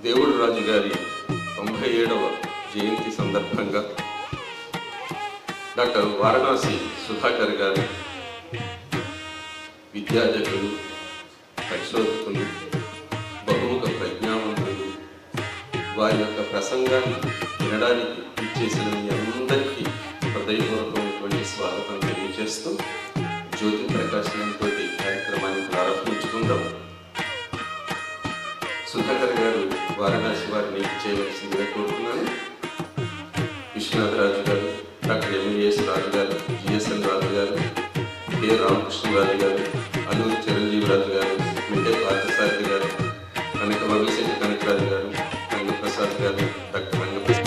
దేవుడు రాజు గారి 97వ జయంతి సందర్భంగా డాక్టర్ వారణాసి సుధాకర్ గారు విద్యార్థులు, పరిశోధకులు, బహుముఖ ప్రజ్ఞావంతులు వారి యొక్క ప్రసంగాన్ని వినడానికి ఇచ్చేసిన మీ అందరికీ హృదయపూర్వకమైనటువంటి స్వాగతం తెలియజేస్తూ జ్యోతి ప్రకాశనంతో కార్యక్రమాన్ని ప్రారంభించుకుందాం. సుధాకర్ గారు వారణాసి వారిని చేయవలసిందిగా కోరుతున్నాను. విశ్వనాథరాజు గారు, డాక్టర్ ఎంవిఎస్ రాజు గారు, జిఎస్ఎన్ రాజు గారు, కె రామకృష్ణరాజు గారు, అల్లూరి చిరంజీవిరాజు గారు, మిడ్డే పార్థసారథి గారు, కనక వవిశెట్టి కనకరాజు గారు, రంగప్రసాద్ గారు, డాక్టర్ రంగప్రసాద్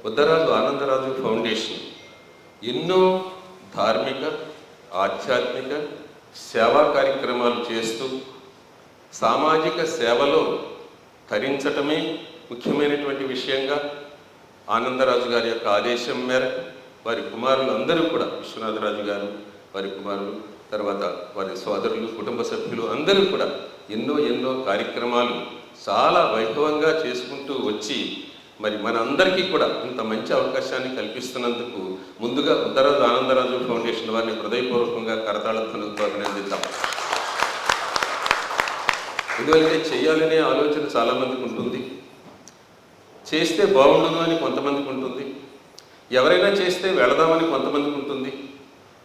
ఉద్దరాజు ఆనందరాజు ఫౌండేషన్ ఎన్నో ధార్మిక, ఆధ్యాత్మిక సేవా కార్యక్రమాలు చేస్తూ సామాజిక సేవలో తరించటమే ముఖ్యమైనటువంటి విషయంగా ఆనందరాజు గారి యొక్క ఆదేశం మేరకు వారి కుమారులు అందరూ కూడా, విశ్వనాథరాజు గారు, వారి కుమారులు, తర్వాత వారి సోదరులు, కుటుంబ సభ్యులు అందరూ కూడా ఎన్నో కార్యక్రమాలు చాలా వైభవంగా చేసుకుంటూ వచ్చి మరి మనందరికీ కూడా ఇంత మంచి అవకాశాన్ని కల్పిస్తున్నందుకు ముందుగా ఉద్దరాజు ఆనందరాజు ఫౌండేషన్ వారిని హృదయపూర్వకంగా కరతాళధ్వనులతో అభినందిద్దాం. ఎందుకంటే చేయాలనే ఆలోచన చాలామందికి ఉంటుంది, చేస్తే బాగుండును అని కొంతమందికి ఉంటుంది, ఎవరైనా చేస్తే వెళదామని కొంతమందికి ఉంటుంది,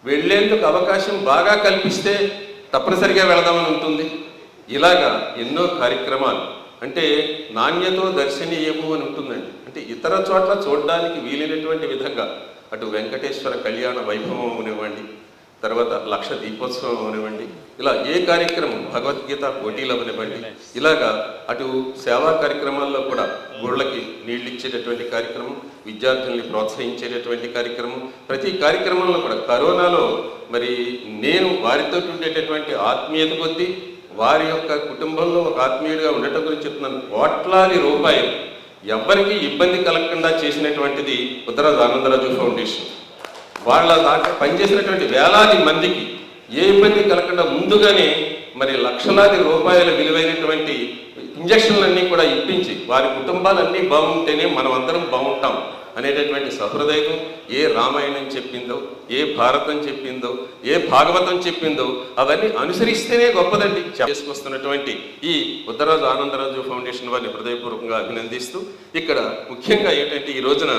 వెళ్ళేందుకు అవకాశం బాగా కల్పిస్తే తప్పనిసరిగా వెళదామని ఉంటుంది. ఇలాగా ఎన్నో కార్యక్రమాలు, అంటే నాణ్యతో దర్శనీయము అని ఉంటుందండి. అంటే ఇతర చోట్ల చూడడానికి వీలైనటువంటి విధంగా అటు వెంకటేశ్వర కళ్యాణ వైభవం అవనివ్వండి, తర్వాత లక్ష దీపోత్సవం అవనివ్వండి, ఇలా ఏ కార్యక్రమం, భగవద్గీత పోటీలు అవనివ్వండి, ఇలాగా అటు సేవా కార్యక్రమాల్లో కూడా గుళ్ళకి నీళ్ళు ఇచ్చేటటువంటి కార్యక్రమం, విద్యార్థుల్ని ప్రోత్సహించేటటువంటి కార్యక్రమం, ప్రతి కార్యక్రమంలో కూడా కరోనాలో మరి నేను వారితో ఉండేటటువంటి ఆత్మీయత కొద్దీ వారి యొక్క కుటుంబంలో ఒక ఆత్మీయుడిగా ఉండటం గురించి చెప్తున్నాను. కోట్లాది రూపాయలు ఎవ్వరికీ ఇబ్బంది కలగకుండా చేసినటువంటిది ఉద్దరాజు ఆనందరాజు ఫౌండేషన్. వాళ్ళ దాంట్లో పనిచేసినటువంటి వేలాది మందికి ఏ ఇబ్బంది కలగకుండా ముందుగానే మరి లక్షలాది రూపాయల విలువైనటువంటి ఇంజక్షన్లన్నీ కూడా ఇప్పించి వారి కుటుంబాలన్నీ బాగుంటేనే మనం అందరం బాగుంటాం అనేటటువంటి సహృదయం ఏ రామాయణం చెప్పిందో, ఏ భారతం చెప్పిందో, ఏ భాగవతం చెప్పిందో అవన్నీ అనుసరిస్తేనే గొప్పదండి. చేసుకొస్తున్నటువంటి ఈ ఉద్దరాజు ఆనందరాజు ఫౌండేషన్ వారిని హృదయపూర్వకంగా అభినందిస్తూ, ఇక్కడ ముఖ్యంగా ఏంటంటే ఈ రోజున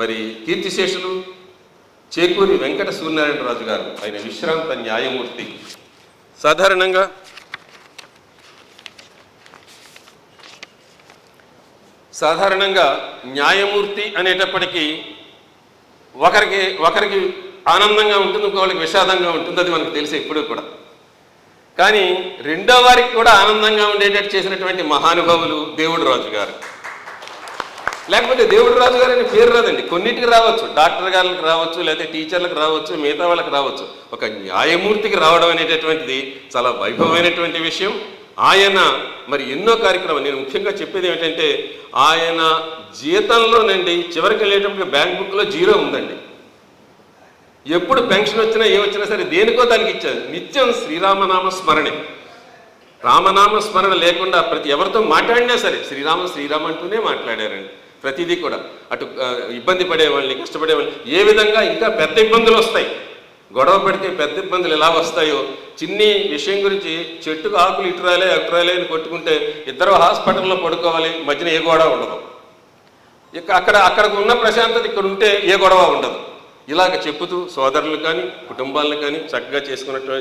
మరి కీర్తిశేషులు చేకూరి వెంకట సూర్యనారాయణరాజు గారు, ఆయన విశ్రాంత న్యాయమూర్తి. సాధారణంగా న్యాయమూర్తి అనేటప్పటికీ ఒకరికి ఆనందంగా ఉంటుంది, ఇంకొకరికి విషాదంగా ఉంటుంది, అది మనకు తెలిసే ఇప్పుడు కూడా. కానీ రెండో వారికి కూడా ఆనందంగా ఉండేటట్టు చేసినటువంటి మహానుభావులు దేవుడు రాజు గారు. లేకపోతే దేవుడు రాజు గారు అనే పేరు రాదండి, కొన్నిటికి రావచ్చు, డాక్టర్ గారికి రావచ్చు, లేకపోతే టీచర్లకు రావచ్చు, మిగతా వాళ్ళకి రావచ్చు. ఒక న్యాయమూర్తికి రావడం అనేటటువంటిది చాలా వైభవమైనటువంటి విషయం. ఆయన మరి ఎన్నో కార్యక్రమాలు, నేను ముఖ్యంగా చెప్పేది ఏమిటంటే ఆయన జీతంలోనండి చివరికి వెళ్ళేటప్పుడు బ్యాంక్ బుక్లో 0 ఉందండి. ఎప్పుడు పెన్షన్ వచ్చినా ఏమొచ్చినా సరే దేనికో దానికి ఇచ్చారు. నిత్యం శ్రీరామనామ స్మరణే. రామనామ స్మరణ లేకుండా ప్రతి ఎవరితో మాట్లాడినా సరే శ్రీరామ అంటూనే మాట్లాడారండి. ప్రతిదీ కూడా అటు ఇబ్బంది పడేవాళ్ళని, కష్టపడేవాళ్ళని, ఏ విధంగా ఇంకా పెద్ద ఇబ్బందులు వస్తాయి, గొడవ పడితే పెద్ద ఇబ్బందులు ఎలా వస్తాయో, చిన్ని విషయం గురించి చెట్టుకు ఆకులు ఇటురాలే అటురాలే అని కొట్టుకుంటే ఇద్దరు హాస్పిటల్లో పడుకోవాలి, మధ్యన ఏ గొడవ ఉండదు. ఇక అక్కడ ఉన్న ప్రశాంతత ఇక్కడ ఉంటే ఏ గొడవ ఉండదు. ఇలాగ చెప్పుతూ సోదరులు కానీ కుటుంబాలను కానీ చక్కగా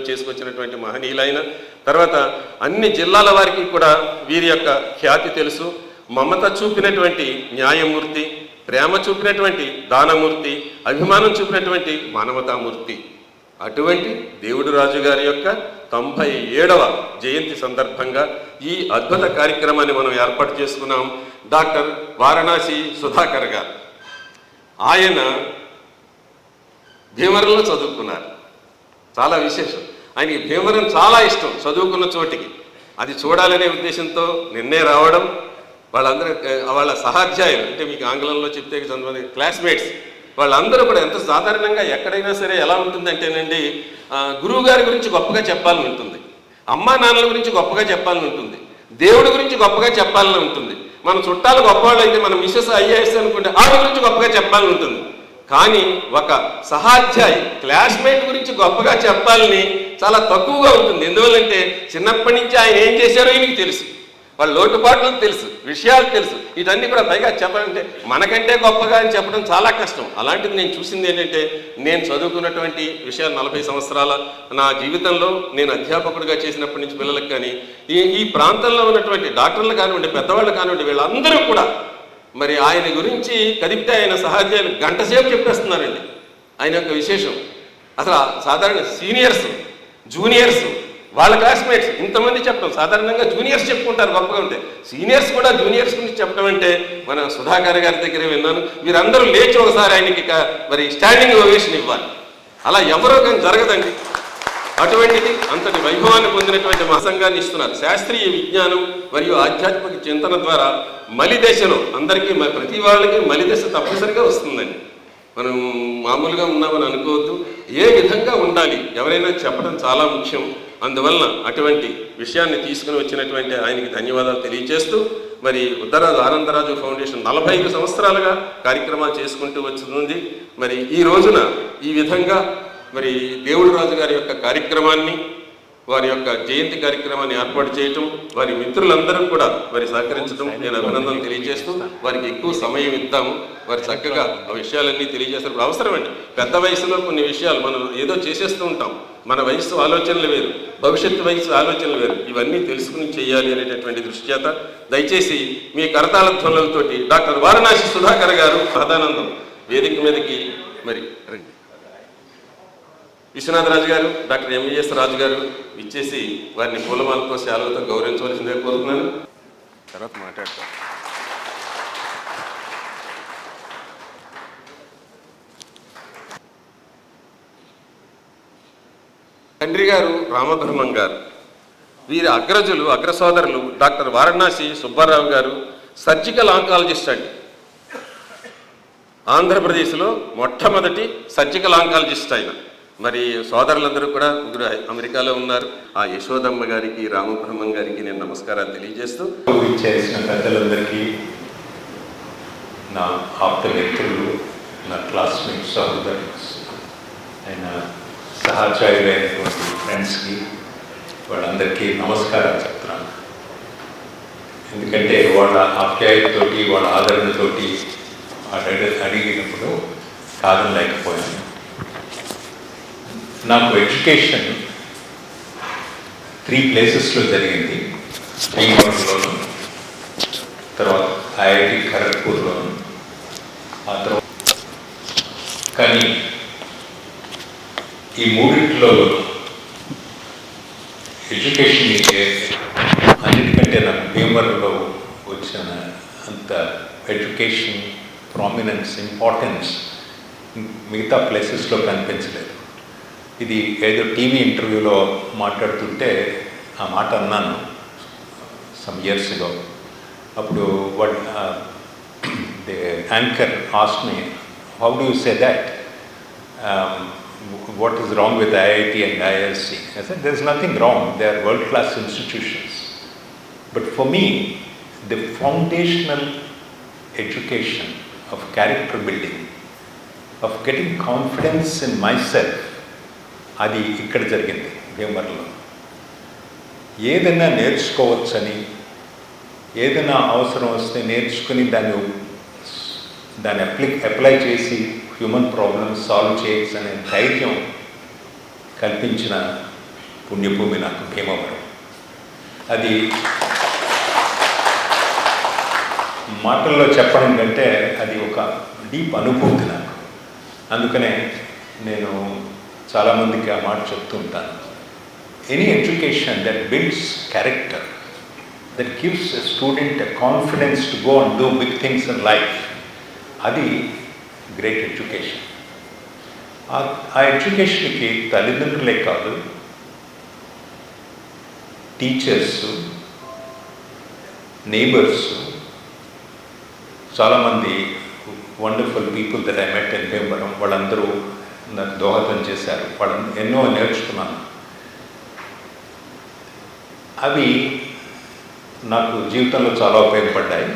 చేసుకొచ్చినటువంటి మహనీయులైన, తర్వాత అన్ని జిల్లాల వారికి కూడా వీరి యొక్క ఖ్యాతి తెలుసు. మమత చూపినటువంటి న్యాయమూర్తి, ప్రేమ చూపినటువంటి దానమూర్తి, అభిమానం చూపినటువంటి మానవతామూర్తి. అటువంటి దేవుడు రాజు గారి యొక్క 97వ జయంతి సందర్భంగా ఈ అద్భుత కార్యక్రమాన్ని మనం ఏర్పాటు చేసుకున్నాం. డాక్టర్ వారణాసి సుధాకర్ గారు, ఆయన భీమవరంలో చదువుకున్నారు. చాలా విశేషం, ఆయనకి భీమవరం చాలా ఇష్టం, చదువుకున్న చోటికి. అది చూడాలనే ఉద్దేశంతో నిన్నే రావడం, వాళ్ళందరూ వాళ్ళ సహాధ్యాయులు, అంటే మీకు ఆంగ్లంలో చెప్తే కొంతమంది క్లాస్మేట్స్, వాళ్ళందరూ కూడా ఎంత సాధారణంగా ఎక్కడైనా సరే ఎలా ఉంటుందంటేనండి, గురువు గారి గురించి గొప్పగా చెప్పాలని ఉంటుంది, అమ్మా నాన్నల గురించి గొప్పగా చెప్పాలని ఉంటుంది, దేవుడి గురించి గొప్పగా చెప్పాలని ఉంటుంది. మన చుట్టాలు గొప్పవాళ్ళు అయితే మన మిస్సెస్ ఐఏఎస్ అనుకుంటే ఆవిడ గురించి గొప్పగా చెప్పాలని ఉంటుంది. కానీ ఒక సహాధ్యాయి క్లాస్మేట్ గురించి గొప్పగా చెప్పాలని చాలా తక్కువగా ఉంటుంది. ఎందువల్లంటే చిన్నప్పటి నుంచి ఆయన ఏం చేశారో ఈయనకి తెలుసు, వాళ్ళ లోటుపాట్లు తెలుసు, విషయాలు తెలుసు. ఇవన్నీ కూడా పైగా చెప్పాలంటే మనకంటే గొప్పగా అని చెప్పడం చాలా కష్టం. అలాంటిది నేను చూసింది ఏంటంటే, నేను చదువుకున్నటువంటి విషయాలు 40 సంవత్సరాల నా జీవితంలో నేను అధ్యాపకుడిగా చేసినప్పటి నుంచి పిల్లలకు కానీ ఈ ప్రాంతంలో ఉన్నటువంటి డాక్టర్లు కానివ్వండి, పెద్దవాళ్ళు కానివ్వండి, వీళ్ళందరూ కూడా మరి ఆయన గురించి కదిపితే ఆయన సహాధ్యాయులు గంట సేపు చెప్పేస్తున్నారండి. ఆయన యొక్క విశేషం అసలు సాధారణ సీనియర్స్, జూనియర్స్, వాళ్ళ క్లాస్మేట్స్ ఇంతమంది చెప్పడం, సాధారణంగా జూనియర్స్ చెప్పుకుంటారు గొప్పగా ఉంటే, సీనియర్స్ కూడా జూనియర్స్ గురించి చెప్పడం అంటే మన సుధాకర్ గారి దగ్గరే విన్నాను. వీరందరూ లేచి ఒకసారి ఆయనకి మరి స్టాండింగ్ ఓవేషన్ ఇవ్వాలి. అలా ఎవరో కానీ జరగదండి. అటువంటిది అంతటి వైభవాన్ని పొందినటువంటి మా సంఘాన్ని ఇస్తున్నారు. శాస్త్రీయ విజ్ఞానం మరియు ఆధ్యాత్మిక చింతన ద్వారా మలిదశలో అందరికీ ప్రతి వాళ్ళకి మలిదశ తప్పనిసరిగా వస్తుందండి. మనం మామూలుగా ఉన్నామని అనుకోవద్దు. ఏ విధంగా ఉండాలి ఎవరైనా చెప్పడం చాలా ముఖ్యం. అందువలన అటువంటి విషయాన్ని తీసుకుని వచ్చినటువంటి ఆయనకి ధన్యవాదాలు తెలియజేస్తూ, మరి ఉత్తరాజు ఆనందరాజు ఫౌండేషన్ 45 సంవత్సరాలుగా కార్యక్రమాలు చేసుకుంటూ వచ్చింది. మరి ఈ రోజున ఈ విధంగా మరి దేవుడు రాజు గారి యొక్క కార్యక్రమాన్ని, వారి యొక్క జయంతి కార్యక్రమాన్ని ఏర్పాటు చేయటం, వారి మిత్రులందరూ కూడా వారి సహకరించడం నేను అభినందనలు తెలియజేస్తూ, వారికి ఎక్కువ సమయం ఇద్దాము. వారు చక్కగా ఆ విషయాలన్నీ తెలియజేస్తారు. అవసరమండి, పెద్ద వయసులో కొన్ని విషయాలు మనం ఏదో చేసేస్తూ ఉంటాం. మన వయసు ఆలోచనలు వేరు, భవిష్యత్తు వయసు ఆలోచనలు వేరు. ఇవన్నీ తెలుసుకుని చేయాలి అనేటటువంటి దృష్టి చేత దయచేసి మీ కరతాళ ధ్వనులతోటి డాక్టర్ వారణాసి సుధాకర్ గారు ప్రధానందం వేదిక మీదకి మరి రండి. విశ్వనాథరాజు గారు, డాక్టర్ ఎంవిఎస్ రాజు గారు ఇచ్చేసి వారిని పూలమాలతో శాలువతో గౌరవించవలసిందే కోరుతున్నాను. తర్వాత మాట్లాడతాను. తండ్రి గారు రామబ్రహ్మం గారు, వీరి అగ్రసోదరులు డాక్టర్ వారణాసి సుబ్బారావు గారు సర్జికల్ ఆంకాలజిస్ట్ అండి. ఆంధ్రప్రదేశ్లో మొట్టమొదటి సర్జికల్ ఆంకాలజిస్ట్ ఆయన. మరి సోదరులందరూ కూడా ముగ్గురు అమెరికాలో ఉన్నారు. ఆ యశోదమ్మ గారికి, రామబ్రహ్మం గారికి నేను నమస్కారాలు తెలియజేస్తూ, చేసిన పెద్దలందరికీ, నా ఆప్త మిత్రులు, నా క్లాస్మేట్ సహోదరులు, ఆయన సహచరులైనటువంటి ఫ్రెండ్స్కి, వాళ్ళందరికీ నమస్కారాలు చెప్తున్నాను. ఎందుకంటే వాళ్ళ ఆప్యాయతతోటి, వాళ్ళ ఆదరణతోటి అడిగినప్పుడు కాదనలేకపోయాను. నాకు ఎడ్యుకేషన్ 3 ప్లేసెస్లో జరిగింది. భీమవరంలోను, తర్వాత ఐఐటి ఖరగ్పూర్లోను, ఆ తర్వాత కానీ ఈ మూడింటిలో ఎడ్యుకేషన్ అన్నిటికంటే నాకు భీమవరంలో వచ్చిన అంత ఎడ్యుకేషన్ ప్రామినెన్స్, ఇంపార్టెన్స్ మిగతా ప్లేసెస్లో కనిపించలేదు. ఇది ఏదో టీవీ ఇంటర్వ్యూలో మాట్లాడుతుంటే ఆ మాట అన్నాను సమ్ ఇయర్స్ అగో. అప్పుడు the anchor asked me, how do you say that, what is wrong with IIT and IISc? I said, there is nothing wrong. They are world-class institutions. But for me, the foundational education of character building, of getting confidence in myself, అది ఇక్కడ జరిగింది భీమవరంలో. ఏదైనా నేర్చుకోవచ్చని, ఏదైనా అవసరం వస్తే నేర్చుకుని దాన్ని అప్లై చేసి హ్యూమన్ ప్రాబ్లమ్స్ సాల్వ్ చేయొచ్చు అనే ధైర్యం కల్పించిన పుణ్యభూమి నాకు భీమవరం. అది మాటల్లో చెప్పడం కంటే అది ఒక డీప్ అనుభూతి నాకు. అందుకనే నేను చాలామందికి ఆ మాట చెప్తూ ఉంటాను. Any education that builds character, that gives a student a confidence to go and do big things in life, అది గ్రేట్ ఎడ్యుకేషన్. ఆ ఎడ్యుకేషన్కి తల్లిదండ్రులే కాదు, టీచర్స్, నైబర్స్, చాలామంది wonderful people that I met in Bhimavaram, వాళ్ళందరూ నాకు దోహదం చేశారు. వాళ్ళని ఎన్నో నేర్చుకున్నాను. అవి నాకు జీవితంలో చాలా ఉపయోగపడ్డాయి.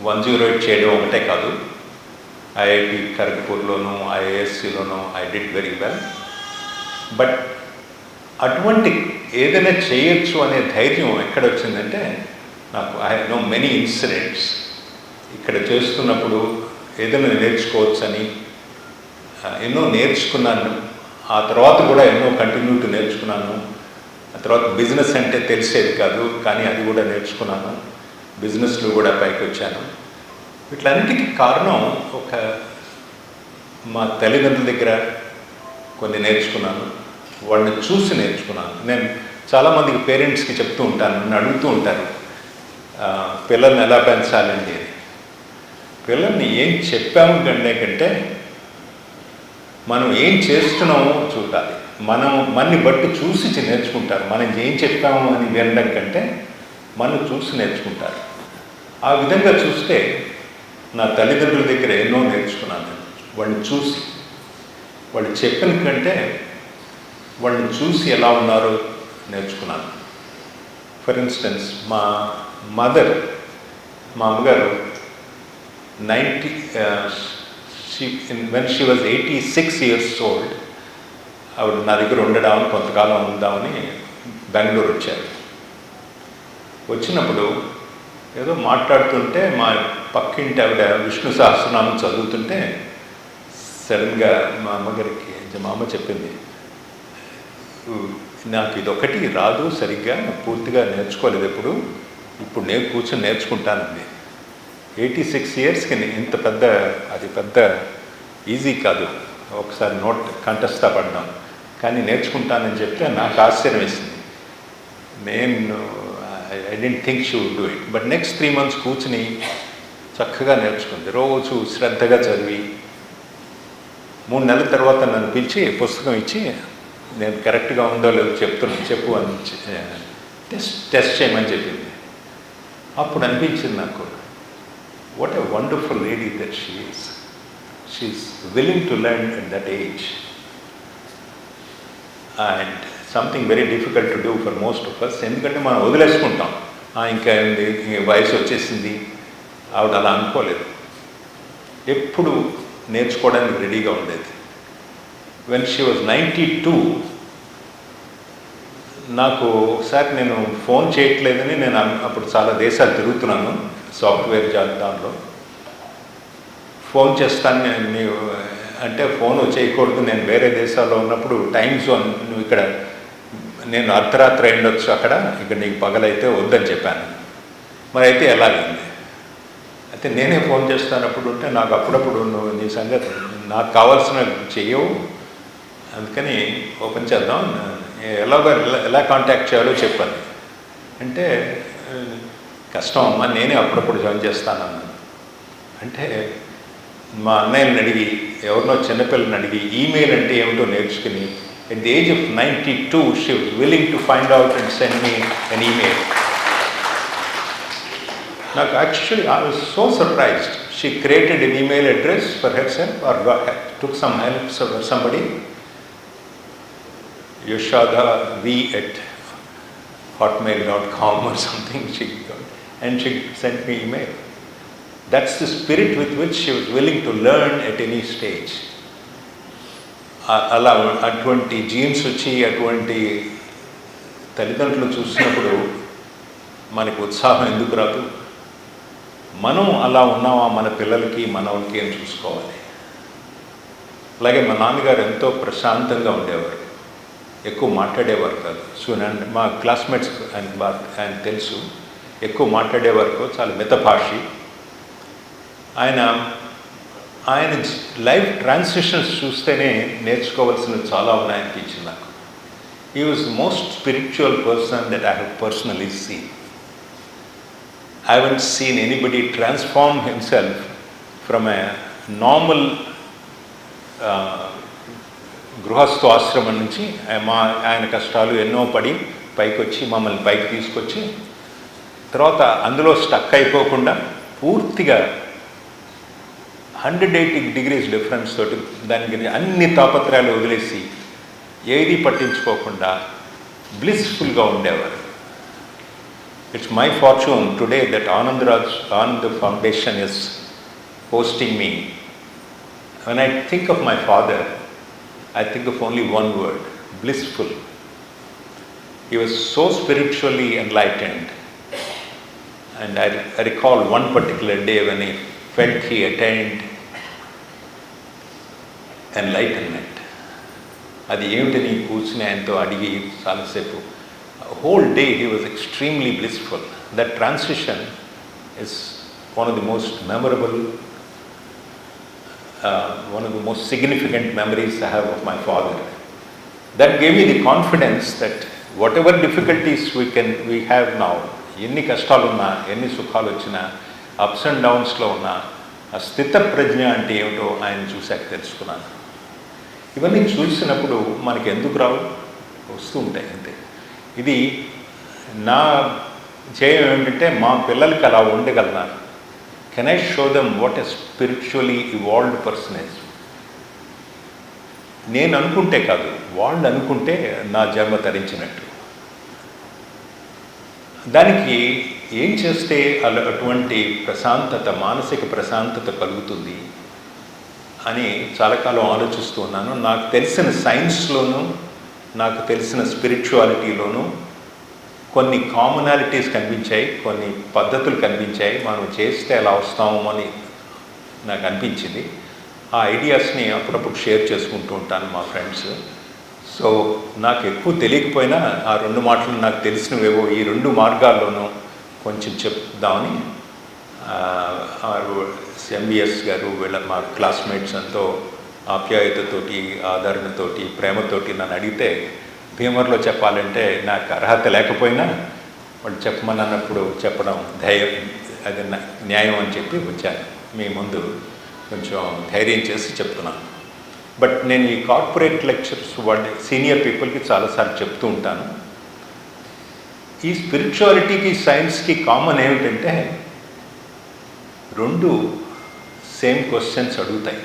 108 చేయడం ఒకటే కాదు, ఐఐటి ఖరగ్పూర్లోనూ ఐఐఎస్సిలోనూ I did very well. But అటువంటి ఏదైనా చేయొచ్చు అనే ధైర్యం ఎక్కడ వచ్చిందంటే, నాకు I have no many incidents. ఇక్కడ చేస్తున్నప్పుడు ఏదైనా నేర్చుకోవచ్చని ఎన్నో నేర్చుకున్నాను. ఆ తర్వాత కూడా ఎన్నో కంటిన్యూటీ నేర్చుకున్నాను. ఆ తర్వాత బిజినెస్ అంటే తెలిసేది కాదు, కానీ అది కూడా నేర్చుకున్నాను. బిజినెస్లో కూడా పైకి వచ్చాను. వీటన్నిటికీ కారణం మా తల్లిదండ్రుల దగ్గర కొన్ని నేర్చుకున్నాను, వాళ్ళని చూసి నేర్చుకున్నాను. నేను చాలామందికి పేరెంట్స్కి చెప్తూ ఉంటాను, నన్ను అడుగుతూ ఉంటారు పిల్లల్ని ఎలా పెంచాలండి అని. పిల్లల్ని ఏం చెప్పాము కంటే మనం ఏం చేస్తున్నామో చూడాలి. మనని బట్టి చూసి నేర్చుకుంటారు. మనం ఏం చెప్పాము అని వినడం కంటే మనం చూసి నేర్చుకుంటారు. ఆ విధంగా చూస్తే నా తల్లిదండ్రుల దగ్గర ఎన్నో నేర్చుకున్నాను. వాళ్ళని చూసి, వాళ్ళు చెప్పిన కంటే వాళ్ళని చూసి ఎలా ఉన్నారో నేర్చుకున్నాను. ఫర్ ఇన్స్టెన్స్ మా అమ్మగారు when she was 86 years old, ఆవిడ నా దగ్గర ఉండడానికి కొంతకాలం ఉందామని బెంగళూరు వచ్చారు. వచ్చినప్పుడు ఏదో మాట్లాడుతుంటే మా పక్కింటి ఆవిడ విష్ణు సహస్రనామం చదువుతుంటే సడన్గా మా అమ్మ చెప్పింది, నాకు ఇదొకటి రాదు సరిగ్గా, పూర్తిగా నేర్చుకోలేదు ఇప్పుడు నేను కూర్చొని నేర్చుకుంటానండి. 86 ఇయర్స్కి ఇంత అది పెద్ద ఈజీ కాదు, ఒకసారి కంఠస్థ పడ్డాం, కానీ నేర్చుకుంటానని చెప్తే నాకు ఆశ్చర్యం వేసింది. I don't think she would do it. But next 3 months కూర్చుని చక్కగా నేర్చుకుంది. రోజు శ్రద్ధగా చదివి 3 నెలల తర్వాత నన్ను పిలిచి పుస్తకం ఇచ్చి, నేను కరెక్ట్గా ఉందో లేదో చెప్పు అని టెస్ట్ చేయమని చెప్పింది. అప్పుడు అనిపించింది నాకు, what a wonderful lady that she is. She is willing to learn at that age. And something very difficult to do for most of us. ఎందుకంటే మనం వదిలేసుకుంటాం, ఇంకా వయసు వచ్చేసింది. ఆవిడ అలా అనుకోలేదు, ఎప్పుడు నేర్చుకోవడానికి రెడీగా ఉండేది. when she was 92, నాకు ఒకసారి నేను ఫోన్ చేయట్లేదని, నేను అప్పుడు చాలా దేశాలు తిరుగుతున్నాను సాఫ్ట్వేర్ దాంట్లో. ఫోన్ చేస్తాను నీవు అంటే ఫోన్ చేయకూడదు, నేను వేరే దేశాల్లో ఉన్నప్పుడు టైం జోన్, నువ్వు ఇక్కడ నేను అర్ధరాత్రి అయిండొచ్చు అక్కడ, ఇక్కడ నీకు పగలైతే వద్దని చెప్పాను. మరి అయితే ఎలాగైంది? అయితే నేనే ఫోన్ చేస్తానప్పుడు ఉంటే నాకు అప్పుడప్పుడు నువ్వు నీ సంగతి నాకు కావాల్సిన చెయ్యవు, అందుకని ఓపెన్ చేద్దాం, ఎలా కాంటాక్ట్ చేయాలో చెప్పాను. అంటే కష్టం అమ్మా, నేనే అప్పుడప్పుడు జాయిన్ చేస్తానన్నాను. అంటే మా అన్నయ్యని అడిగి, ఎవరినో చిన్నపిల్లని అడిగి ఈమెయిల్ అంటే ఏమిటో నేర్చుకుని, at the age of 92 she was willing to find out and send me an email. Now actually I was so surprised. She created an email address for herself or took some help from somebody, yoshadav@hotmail.com or something she got, and she sent me email. That's the spirit with which she was willing to learn at any stage. అలా అటువంటి jeans వచ్చి అటువంటి తల్లిదండ్రులు చూసినప్పుడు మనకు ఉత్సాహం ఎందుకు రాదు? మనం అలా ఉన్నామా మన పిల్లలకి మనకి అని చూసుకోవాలి. అలాగే మా నాన్నగారు ఎంతో ప్రశాంతంగా ఉండేవారు, ఎక్కువ మాట్లాడేవారు కాదు. మా క్లాస్మేట్స్ ఆయన తెలుసు, ఎక్కువ మాట్లాడేవారు, చాలా మితభాషి. ఆయన ఆయన లైఫ్ ట్రాన్సిషన్స్ చూస్తేనే నేర్చుకోవాల్సినవి చాలా ఉన్నాయనిపించింది నాకు. He was the most spiritual person that I have personally seen. I haven't seen anybody transform himself from a normal గృహస్థు ఆశ్రమం నుంచి ఆయన కష్టాలు ఎన్నో పడి పైకి వచ్చి మమ్మల్ని పైకి తీసుకొచ్చి తర్వాత అందులో స్టక్ అయిపోకుండా పూర్తిగా 180 degrees డిఫరెన్స్ తోటి దానికి అన్ని తాపత్రయాలు వదిలేసి ఏది పట్టించుకోకుండా బ్లిస్ఫుల్గా ఉండేవారు. It's my fortune today that Anand Foundation is hosting me. When I think of my father, I think of only one word, blissful. He was so spiritually enlightened. And I recall one particular day when he felt he attained enlightenment. అది ఏమిటని కూర్చుని ఆయనతో అడిగి చాలాసేపు. Whole day he was extremely blissful. That transition is one of the most memorable, one of the most significant memories I have of my father. That gave me the confidence that whatever difficulties we have now, ఎన్ని కష్టాలు ఉన్నా ఎన్ని సుఖాలు వచ్చినా ups and డౌన్స్లో ఉన్నా ఆ స్థిత ప్రజ్ఞ అంటే ఏమిటో ఆయన చూశాక తెలుసుకున్నాను. ఇవన్నీ చూసినప్పుడు మనకి ఎందుకు రావు, వస్తూ ఉంటాయి అంతే. ఇది నా ధ్యేయం ఏమిటంటే మా పిల్లలకి అలా ఉండగలనా. Can I show them what a spiritually evolved person is. నేను అనుకుంటే కాదు, వాళ్ళు అనుకుంటే నా జన్మ తరించినట్టు. దానికి ఏం చేస్తే అటువంటి ప్రశాంతత, మానసిక ప్రశాంతత కలుగుతుంది అని చాలా కాలం ఆలోచిస్తూ ఉన్నాను. నాకు తెలిసిన సైన్స్లోనూ నాకు తెలిసిన స్పిరిచువాలిటీలోనూ కొన్ని కామనాలిటీస్ కనిపించాయి, కొన్ని పద్ధతులు కనిపించాయి. మనం చేస్తే ఎలా వస్తామో అని నాకు అనిపించింది. ఆ ఐడియాస్ని అప్పుడప్పుడు షేర్ చేసుకుంటూ ఉంటాను మా ఫ్రెండ్స్. సో నాకు ఎక్కువ తెలియకపోయినా ఆ రెండు మాటలు నాకు తెలిసినవేవో ఈ రెండు మార్గాల్లోనూ కొంచెం చెప్దామని ఎంబీఎస్ గారు వీళ్ళ మా క్లాస్మేట్స్ ఎంతో ఆప్యాయతతోటి, ఆదరణతోటి, ప్రేమతోటి నన్ను అడిగితే భీమర్లో చెప్పాలంటే నాకు అర్హత లేకపోయినా వాళ్ళు చెప్పమని అన్నప్పుడు చెప్పడం అది న్యాయం అని చెప్పి వచ్చాను మీ ముందు. కొంచెం ధైర్యం చేసి చెప్తున్నాను. బట్ నేను ఈ కార్పొరేట్ లెక్చర్స్ వాళ్ళ సీనియర్ పీపుల్కి చాలాసార్లు చెప్తూ ఉంటాను. ఈ స్పిరిచువాలిటీకి సైన్స్కి కామన్ ఏమిటంటే రెండు సేమ్ క్వశ్చన్స్ అడుగుతాయి.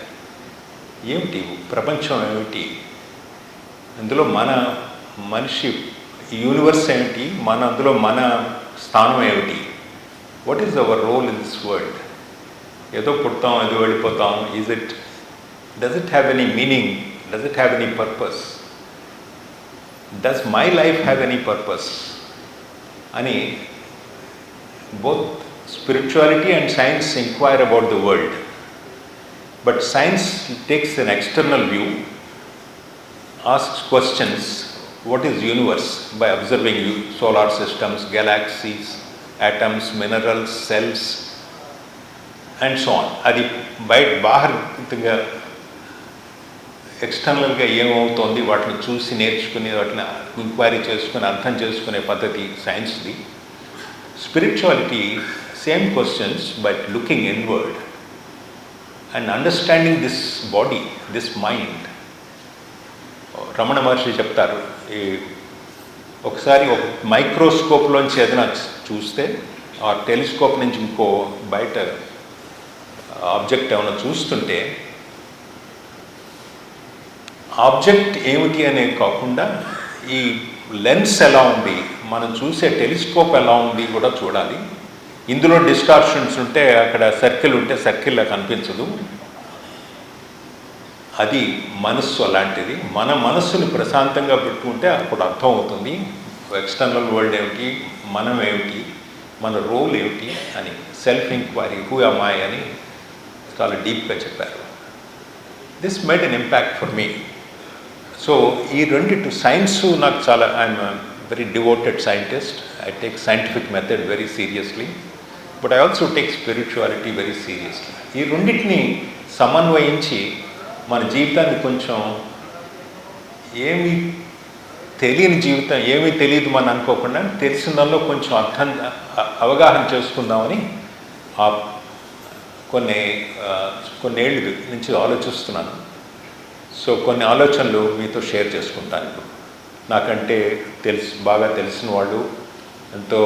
ఏమిటి ప్రపంచం, ఏమిటి అందులో మన మనిషి యూనివర్స్ ఏమిటి, అందులో మన స్థానం ఏమిటి, what is our role in this world. ఏదో పుడతాం, ఏదో వెళ్ళిపోతాం. Does it have any meaning, does it have any purpose, does my life have any purpose అని both spirituality and science inquire about the world. But science takes an external view, asks questions, what is universe, by observing solar systems, galaxies, atoms, minerals, cells, and so on. అది బాహ్యంగా ఎక్స్టర్నల్గా ఏమవుతోంది వాటిని చూసి నేర్చుకుని వాటిని enquiry చేసుకుని అర్థం చేసుకునే పద్ధతి సైన్స్ది. Spirituality, same questions, but looking inward and understanding this body, this mind. Ramana Maharshi చెప్తారు, ఒకసారి ఒక మైక్రోస్కోప్లోంచి ఏదైనా చూస్తే ఆ టెలిస్కోప్ నుంచి ఇంకో బయట ఆబ్జెక్ట్ ఏమైనా చూస్తుంటే ఆబ్జెక్ట్ ఏమిటి అనే కాకుండా ఈ లెన్స్ ఎలా ఉంది, మనం చూసే టెలిస్కోప్ ఎలా ఉంది కూడా చూడాలి. ఇందులో డిస్టార్షన్స్ ఉంటే అక్కడ సర్కిల్ ఉంటే సర్కిల్లా కనిపించదు. అది మనస్సు అలాంటిది. మన మనస్సుని ప్రశాంతంగా పెట్టుకుంటే అప్పుడు అర్థం అవుతుంది ఎక్స్టర్నల్ వరల్డ్ ఏమిటి, మనం ఏమిటి, మన రోల్ ఏమిటి అని. Self enquiry, who am I అని చాలా డీప్గా చెప్పారు. This made an impact for me. So ఈ రెండిటి సైన్స్ నాకు చాలా, I'm very devoted scientist. I take scientific method very seriously, but I also take spirituality very seriously. ఈ రెండింటిని సమన్వయించి మన జీవితాన్ని కొంచెం ఏమీ తెలియని జీవితం, ఏమీ తెలియదు మనం అనుకోకుండా తెలిసిన దానిలో కొంచెం అవగాహన చేసుకుందామని కొన్నేళ్ళు నుంచి ఆలోచిస్తున్నాను. సో కొన్ని ఆలోచనలు మీతో షేర్ చేసుకుంటాను ఇప్పుడు. నాకంటే బాగా తెలిసిన వాళ్ళు, ఎంతో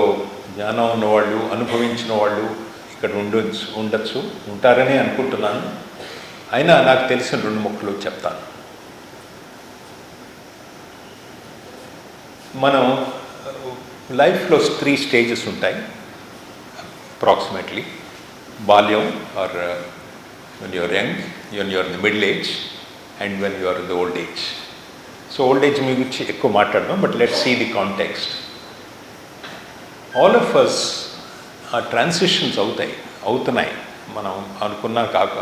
జ్ఞానం ఉన్నవాళ్ళు, అనుభవించిన వాళ్ళు ఇక్కడ ఉంటారని అనుకుంటున్నాను. అయినా నాకు తెలిసిన 2 ముక్కలు చెప్తాను. మనం లైఫ్లో 3 స్టేజెస్ ఉంటాయి అప్రాక్సిమేట్లీ. బాల్యం, are when you are young, when you are in the middle age, and when you are in the old age. So old age మీ గురించి ఎక్కువ మాట్లాడదాం, but let's see the context. All of us ఆ transitions అవుతున్నాయి. మనం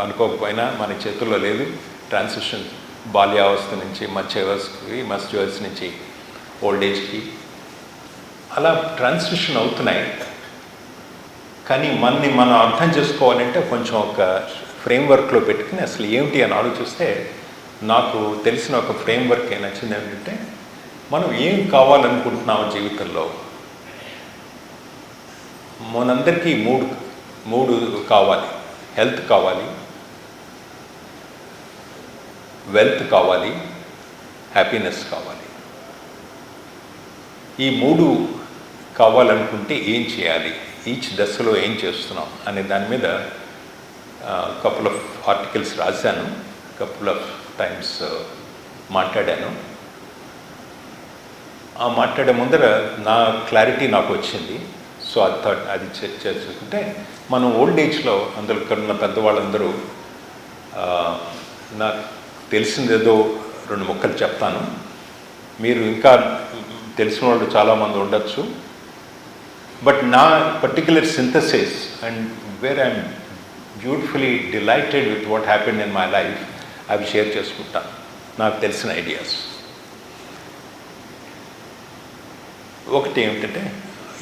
అనుకోకపోయినా మన చేతుల్లో లేదు. ట్రాన్సిషన్ బాల్యావస్థ నుంచి మధ్యవయస్సు నుంచి ఓల్డ్ ఏజ్కి అలా ట్రాన్సిషన్ అవుతున్నాయి. కానీ మనం అర్థం చేసుకోవాలంటే కొంచెం ఒక ఫ్రేమ్వర్క్లో పెట్టుకుని అసలు ఏమిటి అని ఆలోచిస్తే నాకు తెలిసిన ఒక ఫ్రేమ్వర్క్ నచ్చింది ఏంటంటే, మనం ఏం కావాలనుకుంటున్నాము జీవితంలో. మనందరికీ మూడు కావాలి. హెల్త్ కావాలి, వెల్త్ కావాలి, హ్యాపీనెస్ కావాలి. ఈ 3 కావాలనుకుంటే ఏం చేయాలి, ఈచ్ దశలో ఏం చేస్తున్నాం అనే దాని మీద కపుల్ ఆఫ్ ఆర్టికల్స్ రాశాను, కపుల్ ఆఫ్ టైమ్స్ మాట్లాడాను. ఆ మాట్లాడే ముందర నా క్లారిటీ నాకు వచ్చింది. సో అది చేసుకుంటే మనం ఓల్డ్ ఏజ్లో అందరూ ఇక్కడ ఉన్న పెద్దవాళ్ళందరూ నాకు తెలిసిందేదో 2 ముక్కలు చెప్తాను. మీరు ఇంకా తెలిసిన వాళ్ళు చాలామంది ఉండొచ్చు, బట్ నా particular synthesis and where I'm beautifully delighted with what happened in my life అవి షేర్ చేసుకుంటాను, నాకు తెలిసిన ఐడియాస్. ఒకటి ఏమిటంటే,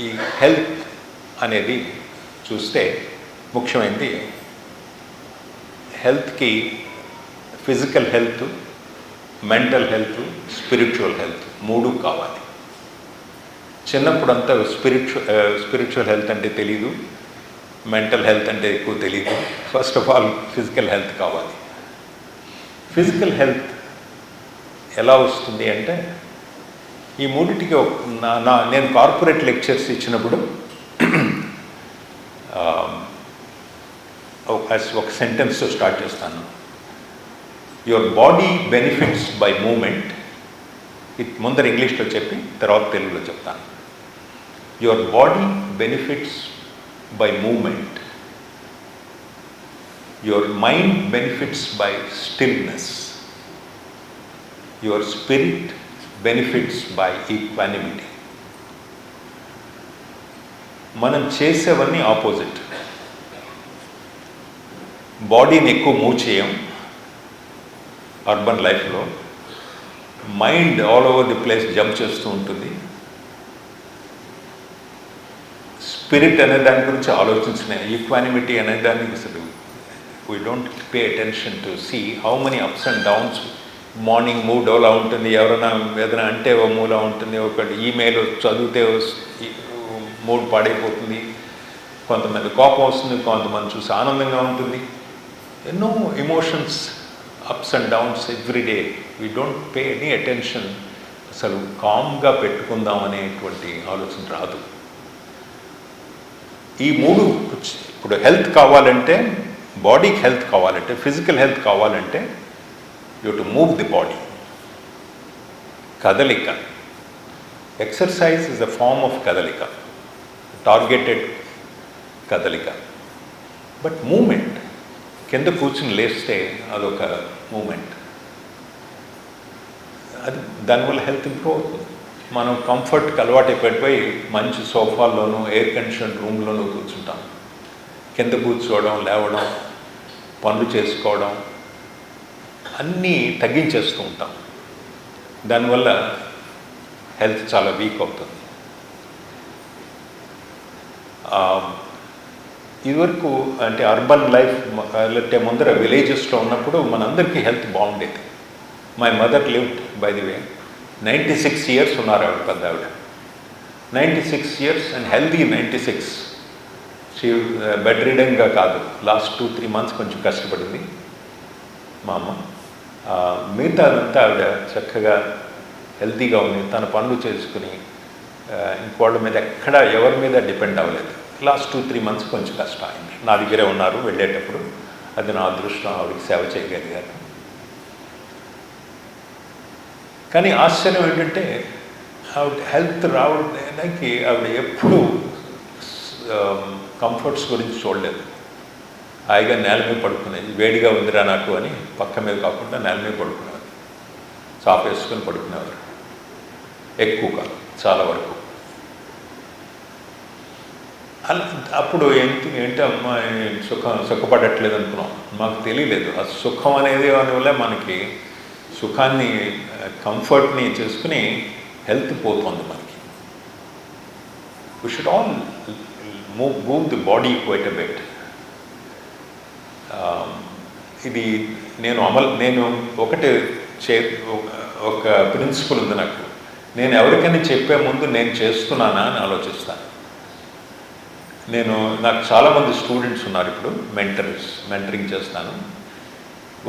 ఈ హెల్త్ అనేది చూస్తే ముఖ్యమైనది. హెల్త్కి physical health, mental health, spiritual health 3 కావాలి. చిన్నప్పుడు అంతా స్పిరిచువల్ హెల్త్ అంటే తెలీదు, మెంటల్ హెల్త్ అంటే ఎక్కువ తెలీదు. First of all physical health కావాలి. ఫిజికల్ హెల్త్ ఎలా వస్తుంది అంటే, ఈ 3టికి నేను కార్పొరేట్ లెక్చర్స్ ఇచ్చినప్పుడు ఒక సెంటెన్స్తో స్టార్ట్ చేస్తాను. Your body benefits by movement. ఇది ముందర ఇంగ్లీష్లో చెప్పి తర్వాత తెలుగులో చెప్తాను. Your body benefits by movement. Your mind benefits by stillness. Your spirit benefits by equanimity. మనం చేసేవన్నీ ఆపోజిట్. బాడీని ఎక్కువ మూవ్ చేయం అర్బన్ లైఫ్లో. Mind all over the place jump చేస్తూ ఉంటుంది. స్పిరిట్ అనే దాని గురించి ఆలోచించిన, ఈక్వానిమిటీ అనే దానికి అసలు we don't pay attention to see how many ups and downs. Morning mood ఓలా ఉంటుంది, ఎవరైనా ఏదైనా అంటే ఓ మూలా ఉంటుంది, ఒకటి ఈమెయిల్ చదివితే మూడ్ పాడైపోతుంది, కొంతమంది కోపం వస్తుంది, కొంతమంది చూసి ఆనందంగా ఉంటుంది. ఎన్నో emotions, apps and downs every day. We don't pay any attention. అసలు కామ్గా పెట్టుకుందాం అనేటువంటి ఆలోచన రాదు. ఈ 3 ఇప్పుడు హెల్త్ కావాలంటే, బాడీకి హెల్త్ కావాలంటే, ఫిజికల్ హెల్త్ కావాలంటే you to move the body. కదలిక. Exercise is a form of కదలిక, టార్గెటెడ్ కదలిక. బట్ మూమెంట్, కింద కూర్చుని లేస్తే అదొక మూమెంట్. అది దానివల్ల హెల్త్ ఇంప్రూవ్ అవుతుంది. మనం కంఫర్ట్కి అలవాటు అయిపోయి మంచి సోఫాల్లోనూ ఎయిర్ కండిషన్ రూమ్లోనూ కూర్చుంటాం. కింద కూర్చోవడం, లేవడం, పనులు చేసుకోవడం అన్నీ తగ్గించేస్తూ ఉంటాం. దానివల్ల హెల్త్ చాలా వీక్ అవుతుంది. ఇదివరకు అంటే అర్బన్ లైఫ్ అంటే ముందర విలేజెస్లో ఉన్నప్పుడు మనందరికీ హెల్త్ బాగుండేది. My mother lived by the way 96 years ఉన్నారు ఆవిడ, పెద్ద ఆవిడ 96 years and healthy 96. She bed రీడింగ్గా కాదు, లాస్ట్ 2-3 months కొంచెం కష్టపడింది మా అమ్మ. మిగతా అదంతా ఆవిడ చక్కగా హెల్తీగా ఉంది, తన పనులు చేసుకుని ఇంకోళ్ళ మీద ఎక్కడ ఎవరి మీద డిపెండ్ అవ్వలేదు. లాస్ట్ 2-3 months కొంచెం కష్టం అయింది. నా దగ్గరే ఉన్నారు వెళ్ళేటప్పుడు, అది నా అదృష్టం, ఆవిడకి సేవ చేయగలిగారు. కానీ ఆశ్చర్యం ఏంటంటే ఆవిడ హెల్త్ రావడానికి ఆవిడ ఎప్పుడూ కంఫర్ట్స్ గురించి చూడలేదు. హాయిగా నేల మీద పడుకునేది, వేడిగా ఉందిరా నాకు అని పక్క మీద కాకుండా నేల మీద పడుకునేవారు, చాప వేసుకొని పడుకునేవారు ఎక్కువ కాలం, చాలా వరకు. అలా అప్పుడు ఏంటమ్మా సుఖపడట్లేదు అనుకున్నాం, మాకు తెలియలేదు ఆ సుఖం అనేది వల్ల మనకి సుఖాన్ని కంఫర్ట్ని చేసుకుని హెల్త్ పోతుంది మనకి. We should all move the body quiet a bit. ఇది నేను ఒకటే ఒక ప్రిన్సిపల్ ఉంది నాకు, నేను ఎవరికైనా చెప్పే ముందు నేను చేస్తున్నానా అని ఆలోచిస్తాను. నాకు చాలామంది స్టూడెంట్స్ ఉన్నారు, ఇప్పుడు మెంటరింగ్ చేస్తాను.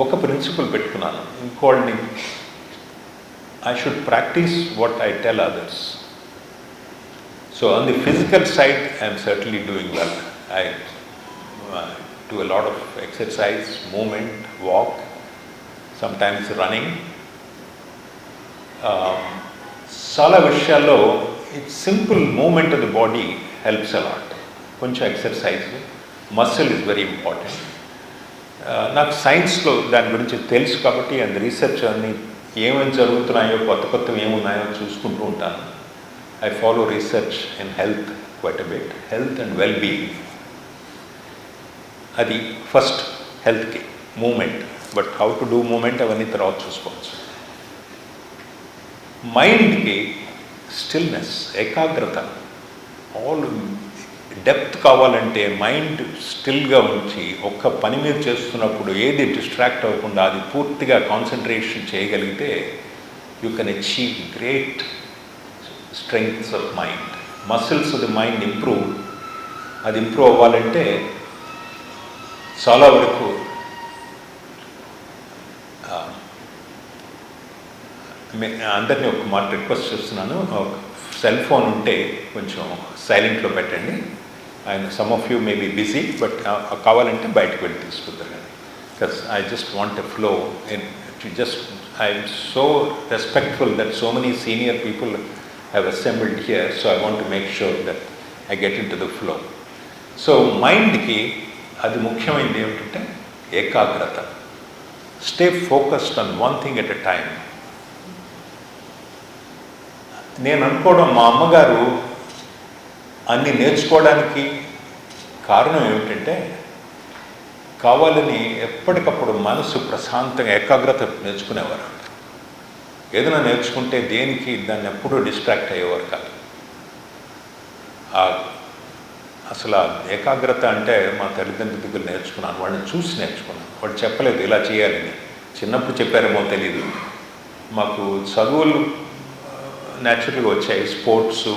ఒక ప్రిన్సిపల్ పెట్టుకున్నాను, ఇంకోళ్ళని I should practice what I tell others. So on the physical side, I am certainly doing well. I do a lot of exercise, movement, walk, sometimes running. చాలా విషయాల్లో simple movement of the body helps a lot. కొంచెం exercise, muscle is very important. నాకు సైన్స్లో దాని గురించి తెలుసు కాబట్టి and research అన్ని ఏమేమి జరుగుతున్నాయో కొత్తవి ఏమున్నాయో చూసుకుంటూ ఉంటాను. I follow research in health quite a bit, health and well being. అది ఫస్ట్ హెల్త్కి movement, but how to do movement అవన్నీ తర్వాత చూసుకోవచ్చు. మైండ్కి స్టిల్నెస్, ఏకాగ్రత, ఆల్ డెప్త్ కావాలంటే మైండ్ స్టిల్గా ఉంచి ఒక్క పని మీద చేస్తున్నప్పుడు ఏది డిస్ట్రాక్ట్ అవ్వకుండా అది పూర్తిగా కాన్సన్ట్రేషన్ చేయగలిగితే you can achieve great strengths of mind. Muscles of the mind అది ఇంప్రూవ్ అవ్వాలంటే చాలా వరకు అందరినీ ఒక మాట రిక్వెస్ట్ చేస్తున్నాను, సెల్ ఫోన్ ఉంటే కొంచెం సైలెంట్లో పెట్టండి. Some of you may be busy, but కావాలంటే బయటకు వెళ్ళి తీసుకుంటారు కానీ, because I just want a flow I'm so respectful that so many senior people have assembled here, so I want to make sure that I get into the flow. So మైండ్కి అది ముఖ్యమైనది ఏమిటంటే ఏకాగ్రత. Stay focused on one thing at a time. నేను అనుకోవడం మా అమ్మగారు అన్నీ నేర్చుకోవడానికి కారణం ఏమిటంటే కావాలని ఎప్పటికప్పుడు మనసు ప్రశాంతంగా ఏకాగ్రత నేర్చుకునేవారు. ఏదైనా నేర్చుకుంటే దేనికి దాన్ని ఎప్పుడూ డిస్ట్రాక్ట్ అయ్యేవారు కాదు. అసలు ఆ ఏకాగ్రత అంటే మా తల్లిదండ్రుల దగ్గర నేర్చుకున్నాను, వాళ్ళని చూసి నేర్చుకున్నాను. వాళ్ళు చెప్పలేదు ఇలా చేయాలని, చిన్నప్పుడు చెప్పారేమో తెలీదు. మాకు చదువులు న్యాచురల్గా వచ్చాయి, స్పోర్ట్సు,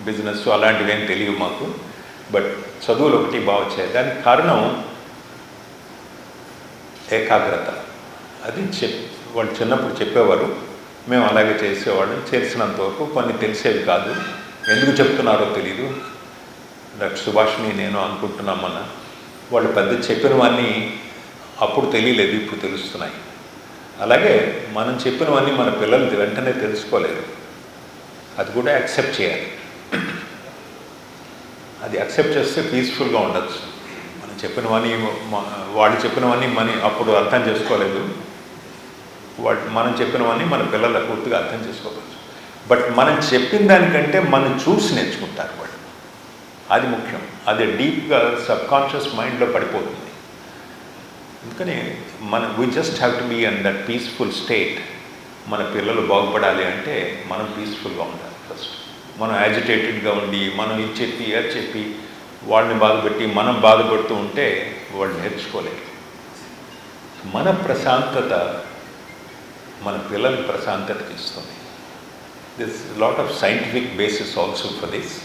బిజినెస్ అలాంటివి ఏం తెలియదు మాకు, బట్ చదువులు ఒకటి బాగా వచ్చాయి. దానికి కారణం ఏకాగ్రత. అది వాళ్ళు చిన్నప్పుడు చెప్పేవారు, మేము అలాగే చేసేవాళ్ళం. చేసినంత వరకు కొన్ని తెలిసేవి కాదు, ఎందుకు చెప్తున్నారో తెలీదు. డాక్టర్ సుభాష్ని నేను అనుకుంటున్నామన్నా, వాళ్ళు పెద్ద చెప్పినవన్నీ అప్పుడు తెలియలేదు, ఇప్పుడు తెలుస్తున్నాయి. అలాగే మనం చెప్పినవన్నీ మన పిల్లలు వెంటనే తెలుసుకోలేదు, అది కూడా యాక్సెప్ట్ చేయాలి. అది యాక్సెప్ట్ చేస్తే పీస్ఫుల్గా ఉండొచ్చు. మనం చెప్పినవన్నీ వాళ్ళు చెప్పినవన్నీ అప్పుడు అర్థం చేసుకోలేదు, మనం చెప్పినవన్నీ మన పిల్లలు పూర్తిగా అర్థం చేసుకోవచ్చు. బట్ మనం చెప్పిన దానికంటే మనం చూసి నేర్చుకుంటారు వాళ్ళు, అది ముఖ్యం. అది డీప్గా సబ్కాన్షియస్ మైండ్లో పడిపోతుంది. అందుకని we just have to be in that peaceful state. మన పిల్లలు బాగుపడాలి అంటే మనం పీస్ఫుల్గా ఉండాలి ఫస్ట్. మనం యాజిటేటెడ్గా ఉండి మనం ఇది చెప్పి అది చెప్పి వాళ్ళని బాధపెట్టి మనం బాధపడుతూ ఉంటే వాళ్ళు నేర్చుకోలేరు. మన ప్రశాంతత మన పిల్లలకి ప్రశాంతతకి ఇస్తుంది. This lot of scientific basis also for this.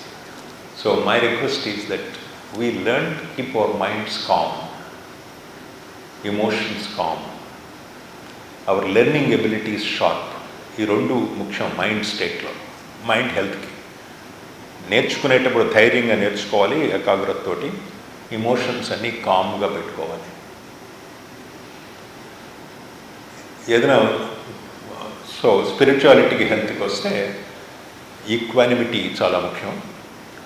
So my request is that we learn to keep our minds calm, emotions calm, our learning abilities sharp. ఈ రెండు ముఖ్యం మైండ్ స్టేట్లో, మైండ్ హెల్త్కి. నేర్చుకునేటప్పుడు ధైర్యంగా నేర్చుకోవాలి, ఏకాగ్రతతోటి. ఎమోషన్స్ అన్నీ కామ్గా పెట్టుకోవాలి. ఏదైనా సో స్పిరిచువాలిటీకి, హెల్త్కి వస్తే ఈక్వానిమిటీ చాలా ముఖ్యం.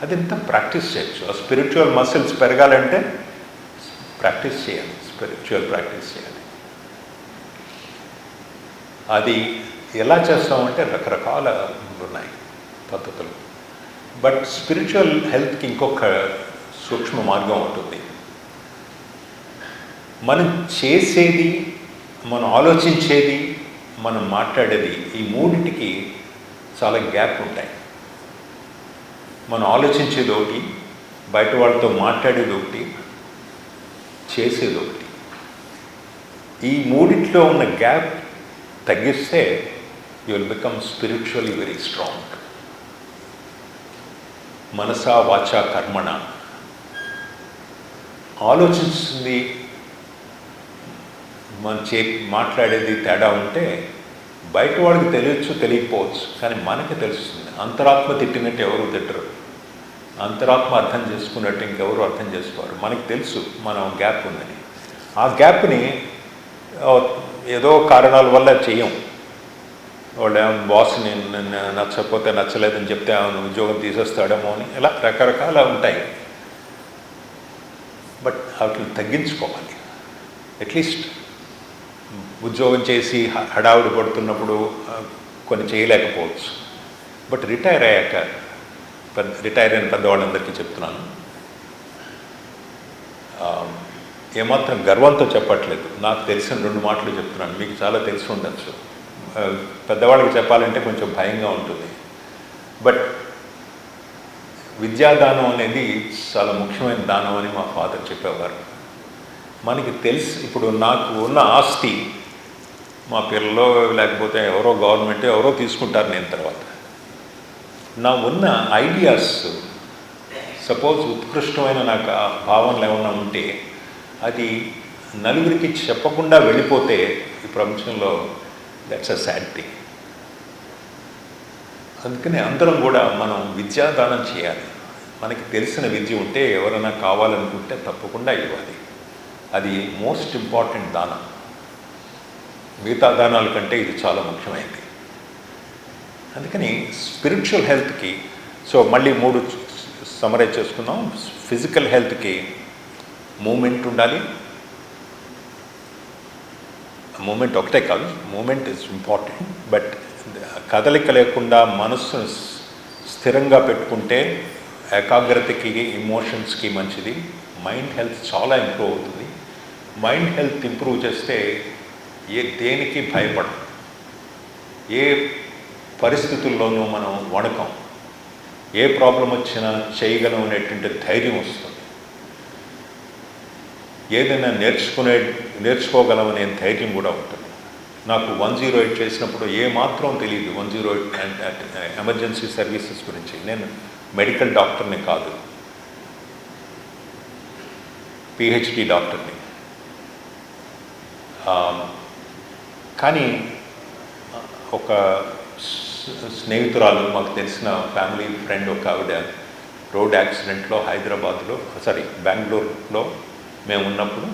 అదంతా ప్రాక్టీస్ చేయొచ్చు. ఆ స్పిరిచువల్ మసిల్స్ పెరగాలంటే ప్రాక్టీస్ చేయాలి, స్పిరిచువల్ ప్రాక్టీస్ చేయాలి. అది ఎలా చేస్తామంటే రకరకాల ఉన్నాయి పద్ధతులు. బట్ స్పిరిచువల్ హెల్త్కి ఇంకొక సూక్ష్మ మార్గం ఉంటుంది. మనం చేసేది, మనం ఆలోచించేది, మనం మాట్లాడేది, ఈ మూడింటికి చాలా గ్యాప్ ఉంటాయి. మనం ఆలోచించేది ఒకటి, బయట వాళ్ళతో మాట్లాడేది ఒకటి, చేసేది ఒకటి. ఈ మూడింటిలో ఉన్న గ్యాప్ తగ్గిస్తే you will become spiritually very strong. మనసా వాచా కర్మణ. ఆలోచించింది మన మాట్లాడేది తేడా ఉంటే బయట వాళ్ళకి తెలియచ్చు, తెలియకపోవచ్చు, కానీ మనకి తెలుస్తుంది. అంతరాత్మ తిట్టినట్టు ఎవరు తిట్టరు, అంతరాత్మ అర్థం చేసుకున్నట్టు ఇంకెవరు అర్థం చేసుకోరు. మనకి తెలుసు మనం గ్యాప్ ఉందని. ఆ గ్యాప్ని ఏదో కారణాల వల్ల చెయ్యం. వాళ్ళు బాస్ని నచ్చకపోతే నచ్చలేదని చెప్తే అవును ఉద్యోగం తీసేస్తాడేమో అని, ఇలా రకరకాల ఉంటాయి. బట్ వాటిని తగ్గించుకోవాలి. అట్లీస్ట్ ఉద్యోగం చేసి హడావుడి పడుతున్నప్పుడు కొన్ని చేయలేకపోవచ్చు. బట్ రిటైర్ అయ్యాక, రిటైర్ అయిన పెద్దవాళ్ళందరికీ చెప్తున్నాను, ఏమాత్రం గర్వంతో చెప్పట్లేదు, నాకు తెలిసిన 2 మాటలు చెప్తున్నాను. మీకు చాలా తెలిసి ఉండొచ్చు. పెద్దవాళ్ళకి చెప్పాలంటే కొంచెం భయంగా ఉంటుంది. బట్ విద్యాదానం అనేది చాలా ముఖ్యమైన దానం అని మా ఫాదర్ చెప్పేవారు. మనకి తెలిసి, ఇప్పుడు నాకు ఉన్న ఆస్తి మా పిల్లలు లేకపోతే ఎవరో గవర్నమెంట్ ఎవరో తీసుకుంటారు నేను తర్వాత. నా ఉన్న ఐడియాస్, సపోజ్ ఉత్కృష్టమైన నాకు ఆ భావనలు ఏమన్నా ఉంటే అది నలుగురికి చెప్పకుండా వెళ్ళిపోతే ఈ ప్రపంచంలో దట్స్ అ సాడ్ థింగ్. అందుకని అందరం కూడా మనం విద్యాదానం చేయాలి. మనకి తెలిసిన విద్య ఉంటే ఎవరైనా కావాలనుకుంటే తప్పకుండా ఇవ్వాలి. అది మోస్ట్ ఇంపార్టెంట్ దానం. మిగతా దానాల కంటే ఇది చాలా ముఖ్యమైనది. అందుకని స్పిరిచువల్ హెల్త్కి, సో మళ్ళీ 3 సమరైజ్ చేసుకుందాం. ఫిజికల్ హెల్త్కి మూమెంట్ ఉండాలి. మూమెంట్ ఒకటే కాదు, మూమెంట్ ఇస్ ఇంపార్టెంట్. బట్ కదలిక లేకుండా మనస్సును స్థిరంగా పెట్టుకుంటే ఏకాగ్రతకి, ఎమోషన్స్కి మంచిది. మైండ్ హెల్త్ చాలా ఇంప్రూవ్ అవుతుంది. మైండ్ హెల్త్ ఇంప్రూవ్ చేస్తే దేనికి భయపడం, ఏ పరిస్థితుల్లోనూ మనం వణకం, ఏ ప్రాబ్లం వచ్చినా చేయగలం అనేటువంటి ధైర్యం వస్తుంది. ఏదైనా నేర్చుకోగలం అనే ధైర్యం కూడా ఉంటుంది. నాకు 108 చేసినప్పుడు ఏమాత్రం తెలియదు 108 ఎమర్జెన్సీ సర్వీసెస్ గురించి. నేను మెడికల్ డాక్టర్ని కాదు, పిహెచ్డి డాక్టర్ని. కానీ ఒక స్నేహితురాలు, మాకు తెలిసిన ఫ్యామిలీ ఫ్రెండ్ ఒక ఆవిడ రోడ్ యాక్సిడెంట్లో హైదరాబాద్లో, బెంగళూరులో మేము ఉన్నప్పుడు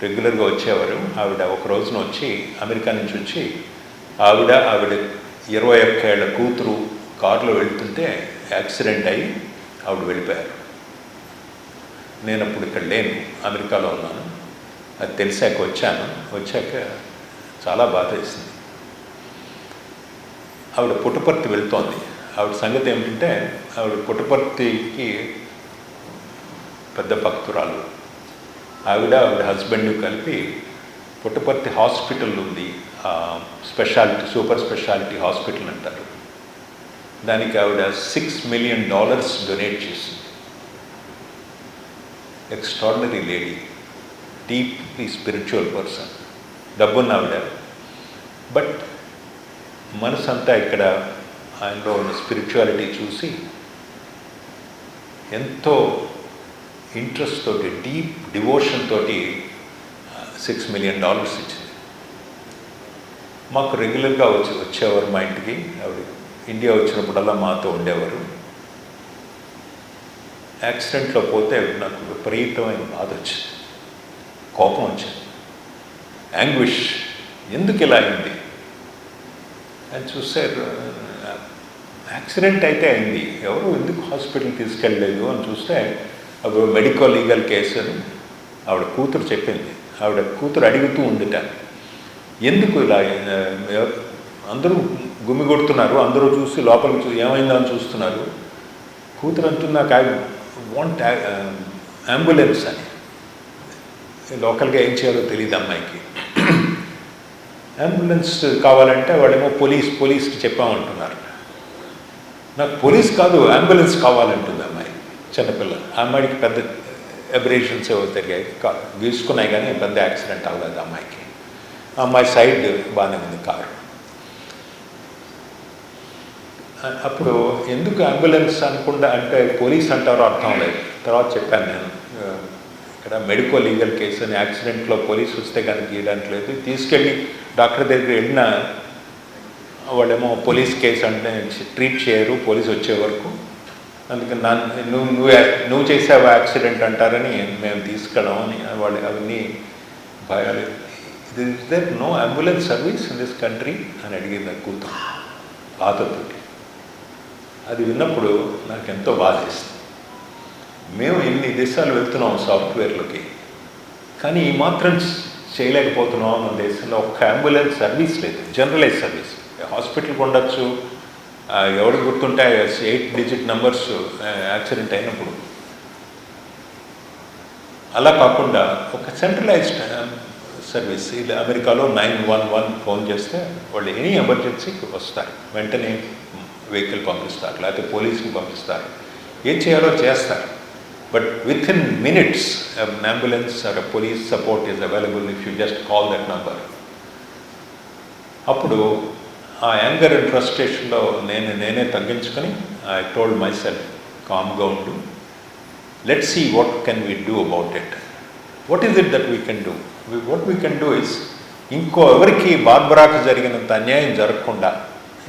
రెగ్యులర్గా వచ్చేవారు. ఆవిడ ఒక రోజున వచ్చి, అమెరికా నుంచి వచ్చి, ఆవిడ 21 ఏళ్ల కూతురు కారులో వెళ్తుంటే యాక్సిడెంట్ అయ్యి ఆవిడ వెళ్ళిపోయారు. నేను అప్పుడు ఇక్కడ లేను, అమెరికాలో ఉన్నాను. అది తెలిసాక వచ్చాక చాలా బాధ వేసింది. ఆవిడ పుట్టపర్తి వెళ్తోంది. ఆవిడ సంగతి ఏమిటంటే, ఆవిడ పుట్టపర్తికి పెద్ద భక్తురాలు. ఆవిడ హస్బెండ్ కలిపి పుట్టపర్తి హాస్పిటల్ ఉంది, స్పెషాలిటీ, సూపర్ స్పెషాలిటీ హాస్పిటల్ అంటారు. దానికి ఆవిడ $6 million డొనేట్ చేసింది. Extraordinary lady, deeply spiritual person, డబ్బున్న ఆవిడ. బట్ మనసు అంతా ఇక్కడ ఆయనలో ఉన్న స్పిరిచువాలిటీ చూసి ఎంతో ఇంట్రెస్ట్ తోటి, డీప్ డివోషన్ తోటి $6 million ఇచ్చింది. మాకు రెగ్యులర్గా వచ్చేవారు మా ఇంటికి. ఆవిడ ఇండియా వచ్చినప్పుడల్లా మాతో ఉండేవారు. యాక్సిడెంట్లో పోతే నాకు విపరీతమైన బాధ వచ్చింది, కోపం వచ్చింది, యాంగ్విష్. ఎందుకు ఇలా అయింది అని చూసారు. యాక్సిడెంట్ అయితే అయింది, ఎవరు ఎందుకు హాస్పిటల్ తీసుకెళ్ళలేదు అని చూస్తే అప్పుడు మెడికల్ లీగల్ కేసు అని ఆవిడ కూతురు చెప్పింది. ఆవిడ కూతురు అడుగుతూ ఉందిట, ఎందుకు ఇలా అందరూ గుమి కొడుతున్నారు, అందరూ చూసి లోపలికి ఏమైందా అని చూస్తున్నారు. కూతురు అంటుంది, నాకు ఐ వాంట్ అంబులెన్స్ అని. లోకల్గా ఏం చేయాలో తెలియదు అమ్మాయికి. అంబులెన్స్ కావాలంటే వాళ్ళేమో పోలీస్కి చెప్పామంటున్నారు. నాకు పోలీస్ కాదు, అంబులెన్స్ కావాలంటుంది అమ్మాయి, చిన్నపిల్ల. ఆ అమ్మాయికి పెద్ద అబ్రేషన్స్ ఏవో తిరిగాయి, గీసుకున్నాయి, కానీ పెద్ద యాక్సిడెంట్ అవ్వలేదు అమ్మాయికి. అమ్మాయి సైడ్ బాగానే ఉంది కారు. అప్పుడు ఎందుకు అంబులెన్స్ అనుకుండా అంటే పోలీస్ అంటారో అర్థం లేదు. తర్వాత చెప్పాను నేను, ఇక్కడ మెడికల్ లీగల్ కేసు అని, యాక్సిడెంట్లో పోలీస్ వస్తే కానీ గీయడానికి లేదు. తీసుకెళ్ళి డాక్టర్ దగ్గరికి వెళ్ళినా వాళ్ళేమో పోలీస్ కేసు అంటే ట్రీట్ చేయరు పోలీస్ వచ్చే వరకు. అందుకని నువ్వు చేసావు యాక్సిడెంట్ అంటారని మేము తీసుకెళ్ళామని వాళ్ళు అవన్నీ భయాలు. Is there no ambulance service in this country అని అడిగింది నా కూతురు బాధతోటి. అది విన్నప్పుడు నాకు ఎంతో బాధ వేస్తుంది. మేము ఎన్ని దేశాలు వెళ్తున్నాం సాఫ్ట్వేర్లకి, కానీ ఈ మాత్రం చేయలేకపోతున్నాం. మన దేశంలో ఒక్క అంబులెన్స్ సర్వీస్ లేదు, జనరలైజ్ సర్వీస్. హాస్పిటల్కి ఉండొచ్చు, ఎవరికి గుర్తుంటే 8 digit numbers యాక్సిడెంట్ అయినప్పుడు. అలా కాకుండా ఒక సెంట్రలైజ్డ్ సర్వీస్. ఇది అమెరికాలో 911 ఫోన్ చేస్తే వాళ్ళు ఎనీ ఎమర్జెన్సీకి వస్తారు, వెంటనే వెహికల్ పంపిస్తారు, లేకపోతే పోలీసుని పంపిస్తారు, ఏం చేయాలో చేస్తారు. But with in minutes an ambulance or a police support is available if you just call that number. అప్పుడు ఆ యాంగర్ అండ్ ఫ్రస్ట్రేషన్లో నేనే తగ్గించుకొని ఐ టోల్డ్ మై సెల్ఫ్, కామ్గా ఉండు, let's see what can we do about it. What is it that we can do? What we can do is, ఎవరికి బార్బరాకు జరిగినంత అన్యాయం జరగకుండా,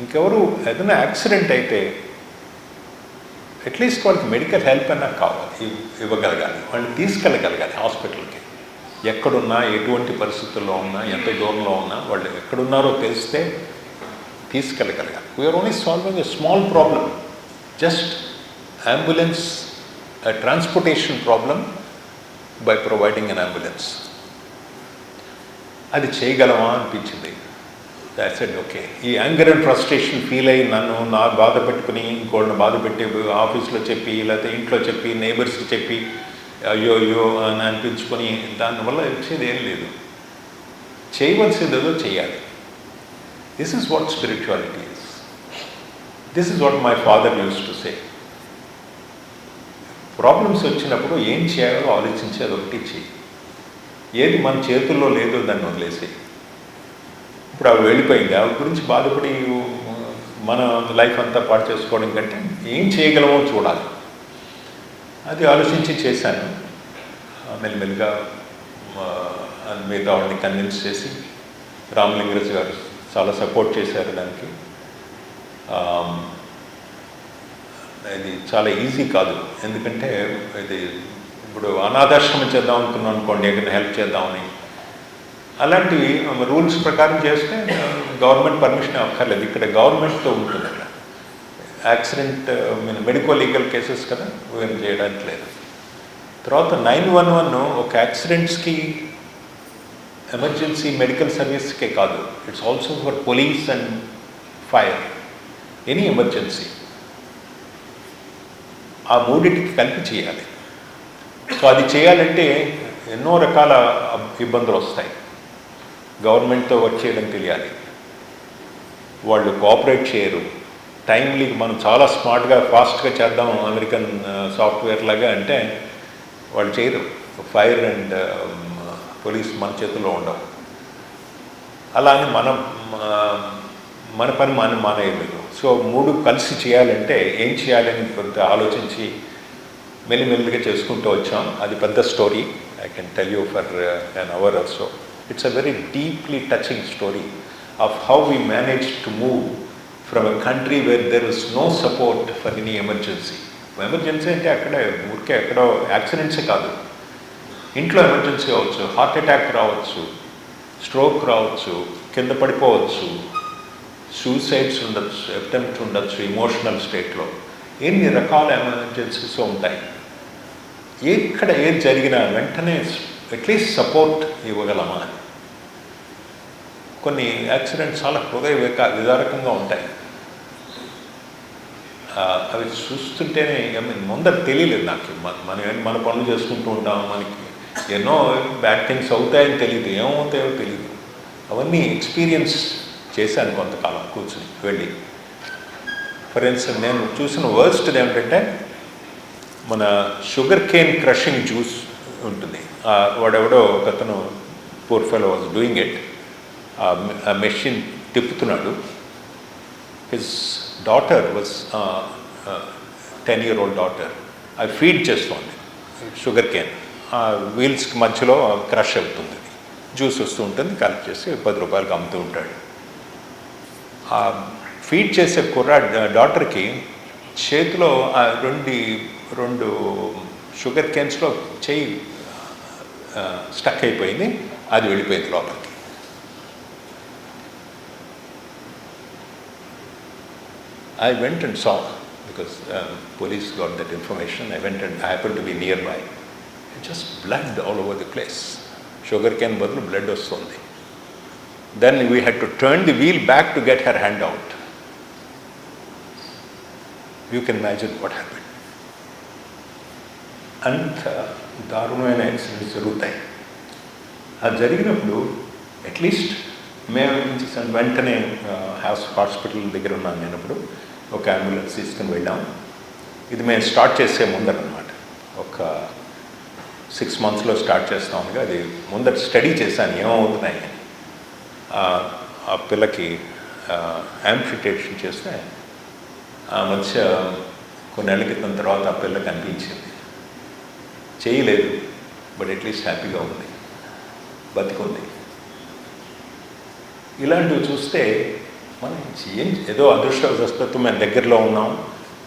ఇంకెవరు ఏదైనా యాక్సిడెంట్ అయితే అట్లీస్ట్ వాళ్ళకి మెడికల్ హెల్ప్ అయినా కావాలి, ఇవ్వగలగాలి, వాళ్ళని తీసుకెళ్ళగలగాలి హాస్పిటల్కి. ఎక్కడున్నా, ఎటువంటి పరిస్థితుల్లో ఉన్నా, ఎంత దూరంలో ఉన్నా, వాళ్ళు ఎక్కడున్నారో తెలిస్తే తీసుకెళ్ళగలగాలి. We're only solving a small problem, just ambulance transportation problem by providing an ambulance. అది చేయగలమా అనిపించింది. I said okay. ఈ యాంగర్ అండ్ ఫ్రస్ట్రేషన్ ఫీల్ అయ్యి నన్ను బాధ పెట్టుకుని ఇంకోళ్ళని బాధ పెట్టి ఆఫీస్లో చెప్పి, లేకపోతే ఇంట్లో చెప్పి, నైబర్స్కి చెప్పి అయ్యో అని అనిపించుకొని దానివల్ల వచ్చేది ఏం లేదు. చేయవలసింది ఏదో చేయాలి. This is what spirituality is. This is what my father use to say. Problems వచ్చినప్పుడు ఏం చేయాలో ఆలోచించి అదొకటి చెయ్యి. ఏది మన చేతుల్లో లేదో దాన్ని వదిలేసి. ఇప్పుడు అవి వెళ్ళిపోయింది, ఆవిడ గురించి బాధపడి మన లైఫ్ అంతా పాటు చేసుకోవడం కంటే ఏం చేయగలమో చూడాలి. అది ఆలోచించి చేశాను. మెల్లిమెల్లిగా మిగతా వాళ్ళని కన్విన్స్ చేసి, రామలింగరాజు గారు చాలా సపోర్ట్ చేశారు దానికి. ఇది చాలా ఈజీ కాదు, ఎందుకంటే ఇది ఇప్పుడు అనాథాశ్రమం చేద్దాం అనుకున్నాం అనుకోండి, ఏదైనా హెల్ప్ చేద్దామని, అలాంటివి రూల్స్ ప్రకారం చేస్తే గవర్నమెంట్ పర్మిషన్ అక్కర్లేదు. ఇక్కడ గవర్నమెంట్తో ఉంటుంది. అక్కడ యాక్సిడెంట్ మెడికల్ లీగల్ కేసెస్ కదా, వీళ్ళు చేయడానికి లేదు. తర్వాత 911 ఒక యాక్సిడెంట్స్కి, ఎమర్జెన్సీ మెడికల్ సర్వీస్కే కాదు, it's also for police and fire, any emergency. ఆ మూడింటికి కలిపి చేయాలి. సో అది చేయాలంటే ఎన్నో రకాల ఇబ్బందులు వస్తాయి. గవర్నమెంట్తో వర్క్ చేయడం తెలియాలి, వాళ్ళు కోఆపరేట్ చేయరు. టైమ్లీ మనం చాలా స్మార్ట్గా ఫాస్ట్గా చేద్దాం అమెరికన్ సాఫ్ట్వేర్ లాగా అంటే వాళ్ళు చేయరు. ఫైర్ అండ్ పోలీస్ మన చేతుల్లో ఉండవు. అలా అని మన పని మనం మానేయలేదు. సో 3 కలిసి చేయాలంటే ఏం చేయాలని కొంత ఆలోచించి మెల్లిమెల్లిగా చేసుకుంటూ వచ్చాం. అది పెద్ద story. I can tell you for an hour or so. It's a very deeply touching story of how we managed to move from a country where there was no support for any emergency. Emergency అంటే అక్కడే ఊరికే ఎక్కడో యాక్సిడెంట్సే కాదు, ఇంట్లో emergency అవ్వచ్చు, heart attack రావచ్చు, stroke రావచ్చు, కింద పడిపోవచ్చు, సూసైడ్స్ ఉండొచ్చు, అటెంప్ట్ ఉండొచ్చు, ఇమోషనల్ స్టేట్లో ఎన్ని రకాల ఎమర్జెన్సీస్ ఉంటాయి. ఎక్కడ ఏది జరిగినా వెంటనే అట్లీస్ట్ సపోర్ట్ ఇవ్వగలమా అని. కొన్ని యాక్సిడెంట్స్ చాలా హృదయ విదారకంగా ఉంటాయి. అవి చూస్తుంటేనే ముందర తెలియలేదు నాకు. మన పనులు చేసుకుంటూ ఉంటాం, మనకి ఎన్నో బ్యాడ్ థింగ్స్ అవుతాయని తెలియదు, ఏమవుతాయో తెలియదు. అవన్నీ ఎక్స్పీరియన్స్ చేశాను కొంతకాలం కూర్చుని వెళ్ళి. ఫర్ ఇన్స్టెన్స్ నేను చూసిన వర్స్ట్ది ఏమిటంటే మన షుగర్ కేన్ క్రషింగ్ జ్యూస్ ఉంటుంది. వాడెవడో ఒకతను poor fellow was doing it. ఆ మెషిన్ తిప్పుతున్నాడు. His daughter was 10-year-old daughter. అది ఫీడ్ చేస్తోంది షుగర్ కేన్. ఆ వీల్స్కి మధ్యలో క్రష్ అవుతుంది, జ్యూస్ వస్తూ ఉంటుంది. కలెక్ట్ చేసి 10 రూపాయలకి అమ్ముతూ ఉంటాడు. ఆ ఫీడ్ చేసే డాటర్కి చేతిలో ఆ 2 షుగర్ కేన్స్లో చెయ్యి స్టక్ అయిపోయింది. అది వెళ్ళిపోయింది లోపలికి. I went and saw, because police got that information. I went and I happened to be nearby. Just blood all over the place. Sugar cane badlu blood vastundi. Then we had to turn the wheel back to get her hand out. You can imagine what happened. అంత దారుణమైన accidents జరుగుతాయి. అది జరిగినప్పుడు at least మేము వెంటనే hospital దగ్గర ఉన్నాను నేనప్పుడు. ఒక అంబులెన్స్ తీసుకుని వెళ్ళాం. ఇది మేము స్టార్ట్ చేసే ముందరనమాట. ఒక 6 monthsలో స్టార్ట్ చేస్తామని అది ముందర స్టడీ చేశాను ఏమవుతున్నాయి అని. ఆ పిల్లకి యాంప్యుటేషన్ చేస్తే ఆ మధ్య కొన్నేళ్ల క్రితం తర్వాత ఆ పిల్లకి అనిపించింది చేయలేదు, బట్ అట్లీస్ట్ హ్యాపీగా ఉంది, బతికుంది. ఇలాంటివి చూస్తే మనం ఏదో అదృష్టవశాత్తు మేము దగ్గరలో ఉన్నాం,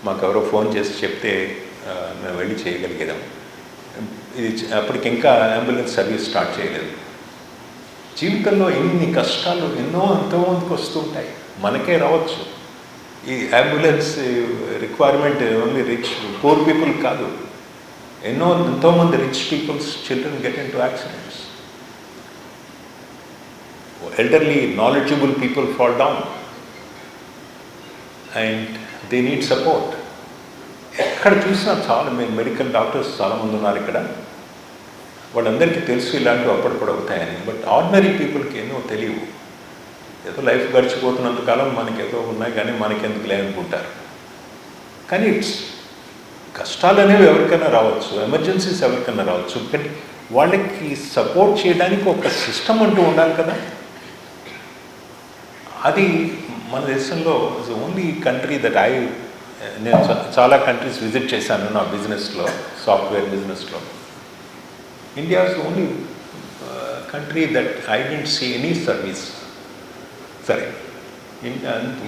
మాకు ఎవరో ఫోన్ చేసి చెప్తే మేము వెళ్ళి చేయగలిగేదాం. ఇది అప్పటికి ఇంకా అంబులెన్స్ సర్వీస్ స్టార్ట్ చేయలేదు. జీవితంలో ఎన్ని కష్టాలు ఎంతోమందికి వస్తుంటాయి, మనకే రావచ్చు. ఈ ambulance requirement only poor people కాదు, ఎంతోమంది rich peoples children get into accidents. Elderly, knowledgeable people fall down and they need support. ఎక్కడ చూసినా చాలా మెడికల్ డాక్టర్స్ చాలామంది ఉన్నారు ఇక్కడ. వాళ్ళందరికీ తెలుసు ఇలాంటివి అప్పుడప్పుడు అవుతాయని. బట్ ఆర్డినరీ పీపుల్కి ఏమో తెలియవు. ఏదో లైఫ్ గడిచిపోతున్నంతకాలం మనకి ఏదో ఉన్నాయి కానీ మనకెందుకు లేదనుకుంటారు. కానీ కష్టాలు అనేవి ఎవరికైనా రావచ్చు, ఎమర్జెన్సీస్ ఎవరికైనా రావచ్చు. కానీ వాళ్ళకి సపోర్ట్ చేయడానికి ఒక సిస్టమ్ అంటూ ఉండాలి కదా. అది మన దేశంలో ఇస్ ఓన్లీ కంట్రీ దట్ నేను చాలా కంట్రీస్ విజిట్ చేశాను నా బిజినెస్లో, సాఫ్ట్వేర్ బిజినెస్లో. India is only country that I didn't see any service. సరే,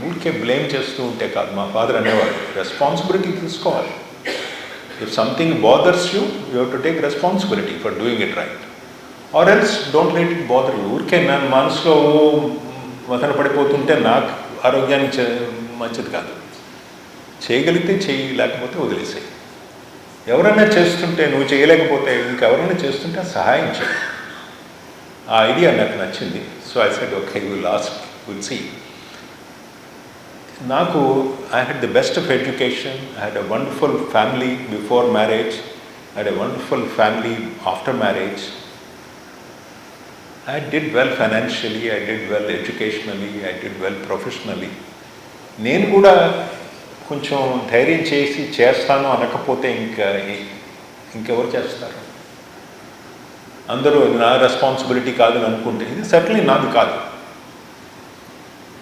ఊరికే బ్లేమ్ చేస్తూ ఉంటే కాదు. మా ఫాదర్ అనేవాడు, రెస్పాన్సిబిలిటీ తీసుకోవాలి. If something bothers you, you have to take responsibility for doing it right, or else don't let it bother you. ఊరికే నా మనసులో వతన పడిపోతుంటే నాకు ఆరోగ్యానికి మంచిది కాదు. చేయగలిగితే చెయ్యి, లేకపోతే వదిలేసాయి. ఎవరైనా చేస్తుంటే నువ్వు చేయలేకపోతే ఇంకెవరైనా చేస్తుంటే సహాయం చేయి. ఆ ఐడియా నాకు నచ్చింది. So I said okay, will see. నాకు I had the best of education. I had a wonderful family before marriage, I had a wonderful family after marriage. I did well financially, I did well educationally, I did well professionally. నేను కూడా కొంచెం ధైర్యం చేసి చేస్తాను అనకపోతే ఇంకెవరు చేస్తారు? అందరూ నా రెస్పాన్సిబిలిటీ కాదని అనుకుంటే ఇది సర్టన్లీ నాది కాదు.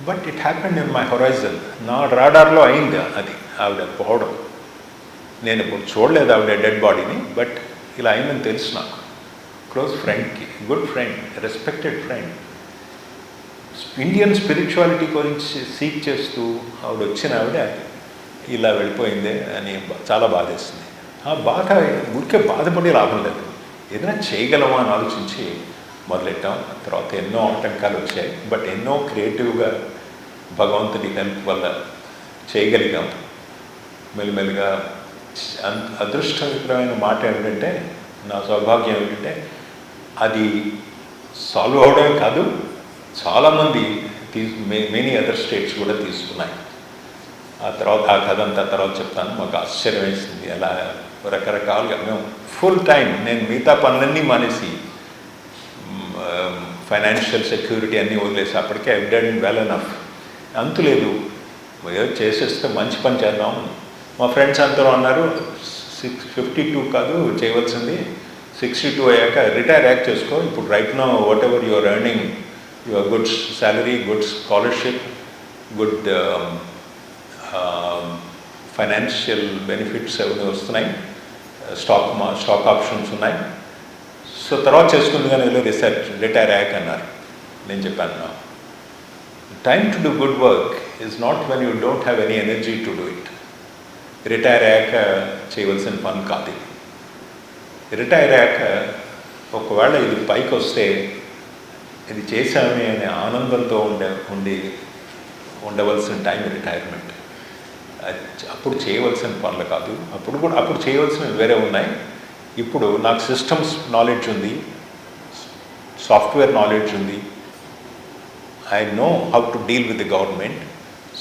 But it happened in my horizon. నా రాడార్లో అయింది అది, ఆవిడ పోవడం. నేను ఇప్పుడు చూడలేదు ఆవిడ డెడ్ బాడీని, బట్ ఇలా అయిందని తెలుసు నాకు. క్లోజ్ ఫ్రెండ్కి, good friend, respected friend, Indian spirituality గురించి సీక్ చేస్తూ ఆవిడ వచ్చిన ఆవిడ ఇలా వెళ్ళిపోయిందే అని చాలా బాధేస్తుంది. ఆ బాధ ఊరికే బాధపడే లాభం లేదు, ఏదైనా చేయగలమా అని ఆలోచించి మొదలెట్టాం. తర్వాత ఎన్నో ఆటంకాలు వచ్చాయి, బట్ ఎన్నో క్రియేటివ్గా భగవంతుడి హెల్ప్ వల్ల చేయగలిగాం. మెల్లిమెల్లిగా అదృష్టకరమైన మాట ఏమిటంటే, నా సౌభాగ్యం ఏమిటంటే అది సాల్వ్ అవడమే కాదు, చాలామంది మెనీ అదర్ స్టేట్స్ కూడా తీసుకున్నాయి. ఆ తర్వాత ఆ కథ అంతా తర్వాత చెప్తాను. మాకు ఆశ్చర్యం వేసింది అలా రకరకాలుగా. మేము ఫుల్ టైం, నేను మిగతా పనులన్నీ మానేసి ఫైనాన్షియల్ సెక్యూరిటీ అన్నీ వదిలేసి అప్పటికే ఐ డన్ వెల్ ఎనఫ్, అంతులేదు, ఏదో చేసేస్తే మంచి పని చేద్దాం. మా ఫ్రెండ్స్ అందరూ అన్నారు 52 కాదు చేయవలసింది, 62 అయ్యాక రిటైర్ యాక్ట్ చేసుకో. ఇప్పుడు right know what ever your earning, your good salary, good scholarship, good financial benefits అవన్నీ వస్తున్నాయి, స్టాక్ ఆప్షన్స్ ఉన్నాయి. సో తర్వాత చేసుకుంది కానీ వెళ్ళి రిటైర్ అయ్యాక అన్నారు. నేను చెప్పాను, time to do good work is not when you don't have any energy to do it. Retire అయ్యాక చేయవలసిన పని కాదు. రిటైర్ అయ్యాక ఒకవేళ ఇది పైకి వస్తే ఇది చేశామే అనే ఆనందంతో ఉండవలసిన టైం రిటైర్మెంట్. అప్పుడు చేయవలసిన పనులు కాదు, అప్పుడు చేయవలసినవి వేరే ఉన్నాయి. ఇప్పుడు నాకు సిస్టమ్స్ నాలెడ్జ్ ఉంది, సాఫ్ట్వేర్ నాలెడ్జ్ ఉంది, I know how to deal with the government,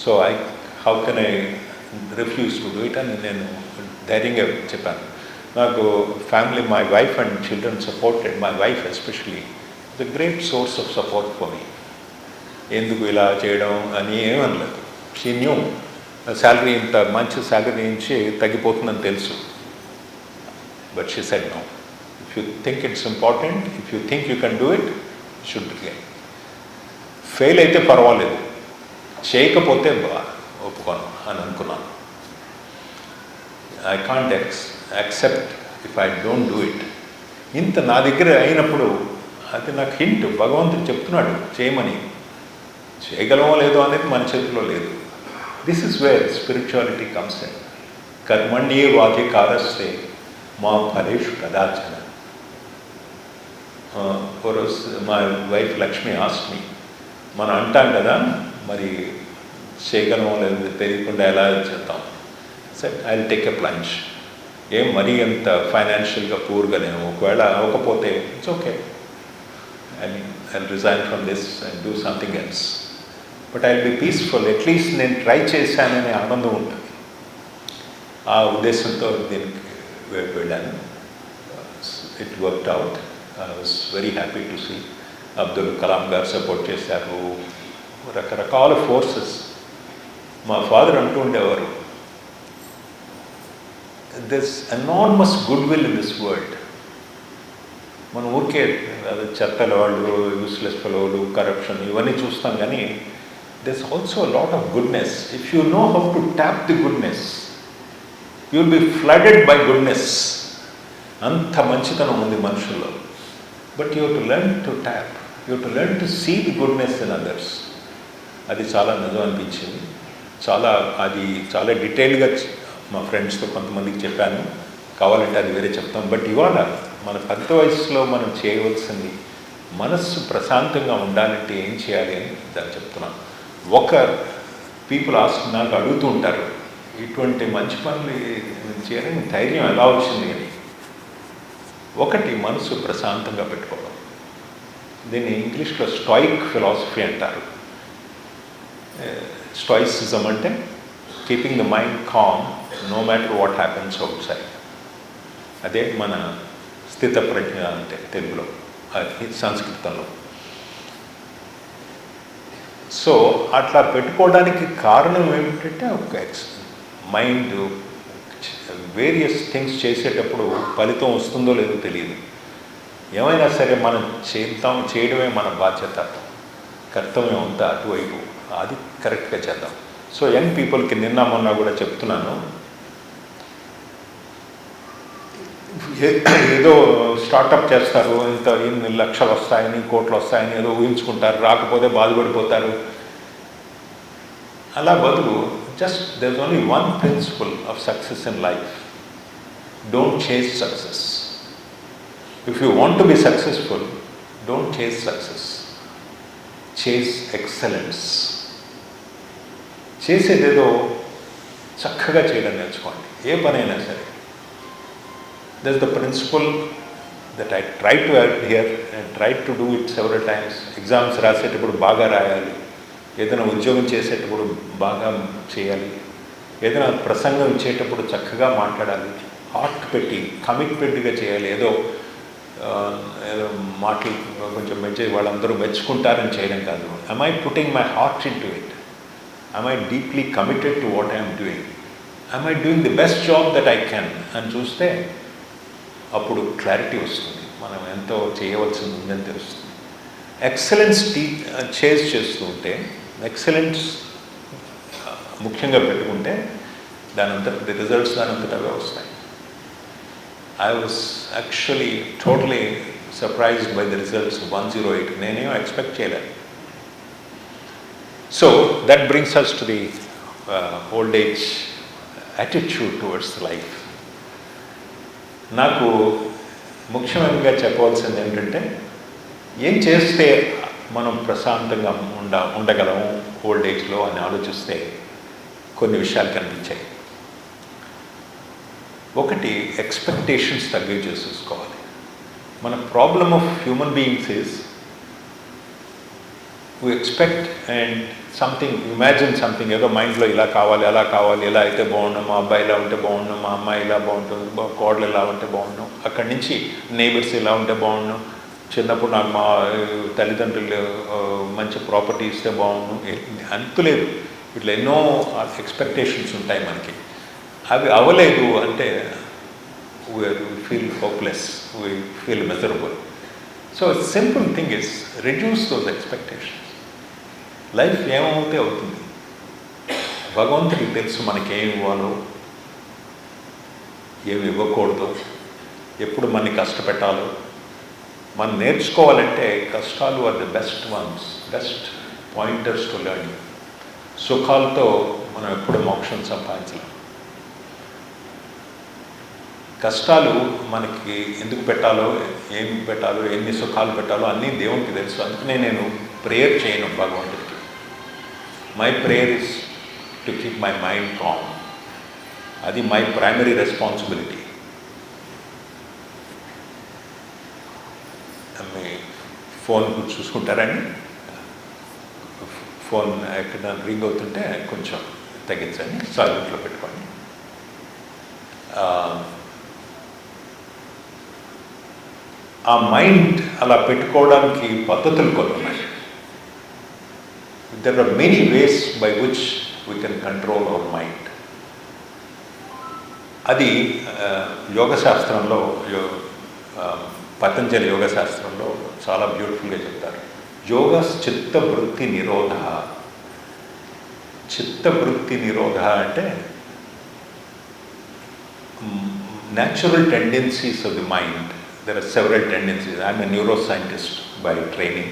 so how can I refuse to do it అని నేను ధైర్యంగా చెప్పాను. నాకు family, my wife and children supported, my wife especially the great source of support for me. ఎందుకు ఇలా చేయడం అని ఏమనలేదు. షీ న్యూ శాలరీ, ఇంత మంచి శాలరీ నుంచి తగ్గిపోతుందని తెలుసు. But she said no, if you think it's important, if you think you can do it, should begin. Fail అయితే పర్వాలేదు, చేయకపోతే ఒప్పుకోను అని అనుకున్నాను. I can't accept if I don't do it. ఇంత నా దగ్గర అయినప్పుడు అది నాకు హింట్, భగవంతుడు చెప్తున్నాడు చేయమని. చేయగలమో లేదో అనేది మన చేతిలో లేదు. This is where spirituality comes in. కర్మణ్యేవాధికారస్తే మా ఫలేషు కదాచన. మా వైఫ్ లక్ష్మి ఆస్క్ మీ, మనం అంటాం కదా మరి చేయగలమో లేదు తెలియకుండా ఎలా చేద్దాం. Set I will take a plunge. ఏం మరీ అంత ఫైనాన్షియల్గా పూర్గా నేను, ఒకవేళ అవ్వకపోతే it's okay, I resign from this and do something else, but I will be peaceful. At least నేను ట్రై చేశాననే ఆనందం ఉంటుంది. ఆ ఉద్దేశంతో దీనికి వెళ్ళాను. It worked out. I was very happy to see. Abdul Kalam గారు సపోర్ట్ చేశారు, రకరకాల ఫోర్సెస్. మా ఫాదర్ అంటూ ఉండేవారు, this enormous good will in this world. మనం ఊరికే చెత్తల వాళ్ళు, యూస్లెస్ ఫెలోలు, కరప్షన్ ఇవన్నీ చూస్తాం, కానీ there's also a lot of goodness. If you know how to tap the goodness, you will be flooded by goodness. అంత మంచితనం ఉంది మనుషుల్లో. But you have to learn to tap. You have to learn to see the goodness in others. అది చాలా నిజం అనిపించింది. చాలా డీటెయిల్గా మా ఫ్రెండ్స్తో కొంతమందికి చెప్పాను. కావాలంటే అది వేరే చెప్తాం. బట్ ఇవాళ మన పెద్ద వయసులో మనం చేయవలసింది, మనస్సు ప్రశాంతంగా ఉండాలంటే ఏం చేయాలి అని దాన్ని చెప్తున్నాను. పీపుల్ నాకు అడుగుతూ ఉంటారు, ఇటువంటి మంచి పనులు చేయాలని ధైర్యం ఎలా వచ్చింది అని. ఒకటి, మనసు ప్రశాంతంగా పెట్టుకోవడం. దీన్ని ఇంగ్లీష్లో స్టాయిక్ ఫిలాసఫీ అంటారు. స్టాయిసిజం అంటే keeping the mind calm no matter what happens outside. అదే మన స్థిత ప్రజ్ఞ అంటే తెలుగులో, సంస్కృతంలో. సో అట్లా పెట్టుకోవడానికి కారణం ఏమిటంటే, ఒక మైండ్ వేరియస్ థింగ్స్ చేసేటప్పుడు ఫలితం వస్తుందో లేదో తెలియదు. ఏమైనా సరే మనం చేయడమే మన బాధ్యత, కర్తవ్యం అంతా అటువైపు, అది కరెక్ట్గా చేద్దాం. సో యంగ్ పీపుల్కి నిన్న మొన్న కూడా చెప్తున్నాను, ఏదో స్టార్టప్ చేస్తారు, ఇన్ని లక్షలు వస్తాయని, కోట్లు వస్తాయని ఏదో ఊహించుకుంటారు, రాకపోతే బాధపడిపోతారు. అలా బదులు just there is only one principle of success in life: don't chase success. If you want to be successful, don't chase success, chase excellence. చేసేదేదో చక్కగా చేయడం నేర్చుకోండి, ఏ పనైనా సరే. That's the principle that I try to adhere and try to do it several times. Exams రాసేటప్పుడు బాగా రాయాలి, ఏదైనా ఉద్యోగం చేసేటప్పుడు బాగా చేయాలి, ఏదైనా ప్రసంగం ఇచ్చేటప్పుడు చక్కగా మాట్లాడాలి, హార్ట్ పెట్టి కమిట్మెంట్గా చేయాలి. ఏదో మాటలు కొంచెం వాళ్ళందరూ మెచ్చుకుంటారని చేయడం కాదు. am I putting my heart into it? am I deeply committed to what I am doing? am I doing the best job that I can? అని చూస్తే అప్పుడు క్లారిటీ వస్తుంది, మనం ఎంతో చేయవలసింది ఉందని తెలుస్తుంది. ఎక్సలెన్స్ చేజ్ చేస్తూ ఉంటే, ఎక్సలెన్స్ ముఖ్యంగా పెట్టుకుంటే ది రిజల్ట్స్ దానంతటవే వస్తాయి. I was actually totally surprised by the results of 108. నేనేం ఎక్స్పెక్ట్ చేయలేదు. So that brings us to the old age attitude towards life. నాకు ముఖ్యంగా చెప్పవలసింది ఏంటంటే, ఏం చేస్తే మనం ప్రశాంతంగా ఉండగలము ఓల్డ్ ఏజ్లో అని ఆలోచిస్తే కొన్ని విషయాలు కనిపించాయి. ఒకటి, ఎక్స్పెక్టేషన్స్ తగ్గించేసుకోవాలి. మన problem of human beings is we expect and something, imagine something, ఏదో మైండ్లో ఇలా కావాలి, అలా కావాలి, ఇలా అయితే బాగున్నాం, మా అబ్బాయి ఇలా ఉంటే బాగున్నాం, మా అమ్మాయి ఇలా బాగుంటుంది, కోడలు ఇలా ఉంటే బాగున్నాం, అక్కడి నుంచి నేబర్స్ ఇలా ఉంటే బాగున్నాం, చిన్నప్పుడు నాకు మా తల్లిదండ్రులు మంచి ప్రాపర్టీ ఇస్తే బాగున్నాం, అంతులేదు. ఇట్లా ఎన్నో ఎక్స్పెక్టేషన్స్ ఉంటాయి మనకి. అవి అవ్వలేదు అంటే we feel hopeless, we feel miserable. So a simple thing is reduce those expectations. Life ఏమవుతే అవుతుంది. భగవంతుడికి తెలుసు మనకేమి ఇవ్వాలో, ఏమి ఇవ్వకూడదు, ఎప్పుడు మనని కష్టపెట్టాలో. మనం నేర్చుకోవాలంటే కష్టాలు are the best ones, best pointers to learn. సుఖాలతో మనం ఎప్పుడు మోక్షం సంపాదించలేం. కష్టాలు మనకి ఎందుకు పెట్టాలో, ఏమి పెట్టాలో, ఎన్ని సుఖాలు పెట్టాలో అన్నీ దేవునికి తెలుసు. అందుకనే నేను ప్రేయర్ చేయను భగవంతుడికి. My prayer is to keep my mind calm. అది మై ప్రైమరీ రెస్పాన్సిబిలిటీ. మీ ఫోన్ చూసుకుంటారండి, ఫోన్ ఎక్కడ రింగ్ అవుతుంటే కొంచెం తగ్గించండి, సైలెంట్లో పెట్టుకోండి. ఆ మైండ్ అలా పెట్టుకోవడానికి పద్ధతులు కొన్ని ఉన్నాయి. There are many ways by which we can control our mind. అది యోగశాస్త్రంలో, పతంజలి యోగశాస్త్రంలో చాలా బ్యూటిఫుల్గా చెప్తారు. యోగ చిత్తవృత్తి నిరోధ. చిత్తవృత్తి నిరోధ అంటే natural tendencies of the mind. There are several tendencies. I am a neuroscientist by training.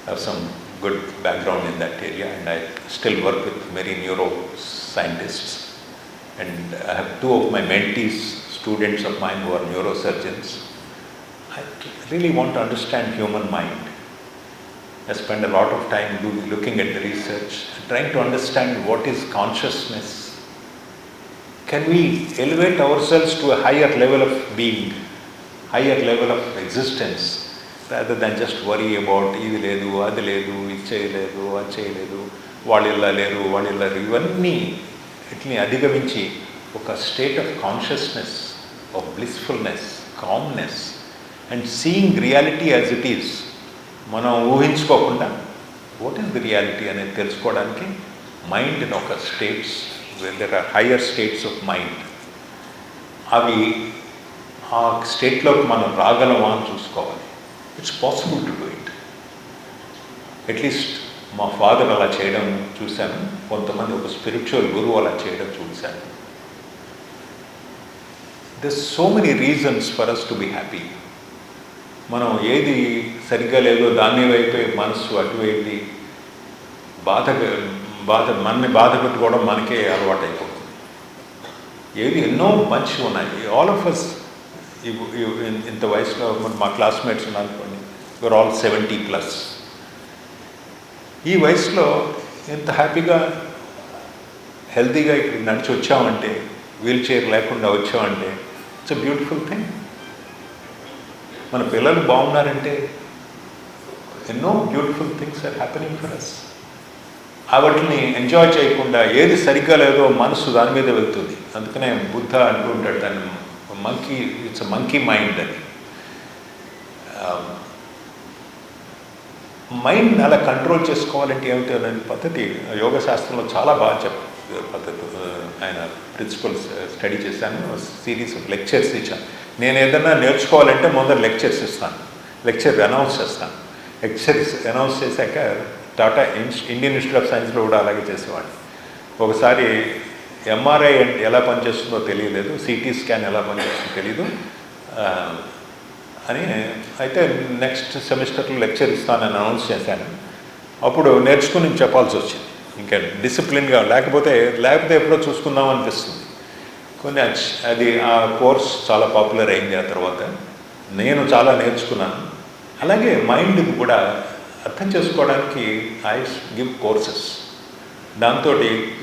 I have some good background in that area, and I still work with many neuroscientists. And I have two of my mentees, students of mine who are neurosurgeons. I really want to understand human mind. I spend a lot of time looking at the research, trying to understand what is consciousness. Can we elevate ourselves to a higher level of being, higher level of existence, rather than just worry about ఇది లేదు, అది లేదు, ఇది చేయలేదు, అది చేయలేదు, వాళ్ళు ఇలా లేరు, వాళ్ళు ఇలా లేరు, ఇవన్నీ వీటిని అధిగమించి ఒక state of consciousness, of blissfulness, calmness and seeing reality as it is. మనం ఊహించుకోకుండా వాట్ ఈస్ ది రియాలిటీ అనేది తెలుసుకోవడానికి మైండ్ని ఒక states, there are higher states of mind. అవి ఆ స్టేట్లోకి మనం రాగలమా అని చూసుకోవాలి. It's possible to do it. At least మా ఫాదర్ అలా చేయడం చూశాను, కొంతమంది ఒక స్పిరిచువల్ గురువు అలా చేయడం చూశాను. This so many reasons for us to be happy. మనం ఏది సరిగ్గా లేదో దాన్ని వైపే మనసు అటు వెళ్ళి మనని బాధ పెట్టుకోవడం మనకే అలవాటు అయిపోతుంది. ఏది ఎన్నో మంచి ఉన్నాయి. ఆల్ ఆఫ్ అస్ ఇంత వయసులో మా క్లాస్మేట్స్ ఉన్నారు అనుకోండి, యూఆర్ ఆల్ 70+. ఈ వయసులో ఎంత హ్యాపీగా హెల్తీగా ఇక్కడ నడిచి వచ్చామంటే, వీల్ చైర్ లేకుండా వచ్చామంటే ఇట్స్ అ బ్యూటిఫుల్ థింగ్. మన పిల్లలు బాగున్నారంటే ఎన్నో beautiful things are happening for us. వాటిని ఎంజాయ్ చేయకుండా ఏది సరిగ్గా లేదో మనసు దాని మీద వెళ్తుంది. అందుకనే బుద్ధ అంటూ ఉంటాడు దాన్ని ఇట్స్ అ మంకీ మైండ్ అని. మైండ్ అలా కంట్రోల్ చేసుకోవాలంటే ఏమిటి అనే పద్ధతి యోగ శాస్త్రంలో చాలా బాగా పద్ధతి. ఆయన ప్రిన్సిపల్స్ స్టడీ చేశాను, సిరీస్ ఆఫ్ లెక్చర్స్ ఇచ్చాను. నేను ఏదైనా నేర్చుకోవాలంటే ముందర లెక్చర్స్ ఇస్తాను, లెక్చర్ అనౌన్స్ చేస్తాను. లెక్చర్స్ అనౌన్స్ చేశాక టాటా ఇండియన్ ఇన్స్టిట్యూట్ ఆఫ్ సైన్స్లో కూడా అలాగే చేసేవాడిని. ఒకసారి ఎంఆర్ఐ ఎలా పనిచేస్తుందో తెలియలేదు, సిటీ స్కాన్ ఎలా పనిచేస్తుందో తెలీదు అని అయితే నెక్స్ట్ సెమిస్టర్లో లెక్చర్ ఇస్తానని అనౌన్స్ చేశాను. అప్పుడు నేర్చుకుని చెప్పాల్సి వచ్చింది. ఇంకా డిసిప్లిన్గా లేకపోతే ఎప్పుడో చూసుకుందాం అనిపిస్తుంది. కొన్ని అది ఆ కోర్స్ చాలా పాపులర్ అయింది. ఆ తర్వాత నేను చాలా నేర్చుకున్నాను. అలాగే మైండ్ కూడా అర్థం చేసుకోవడానికి ఐ గివ్ కోర్సెస్. దాంతో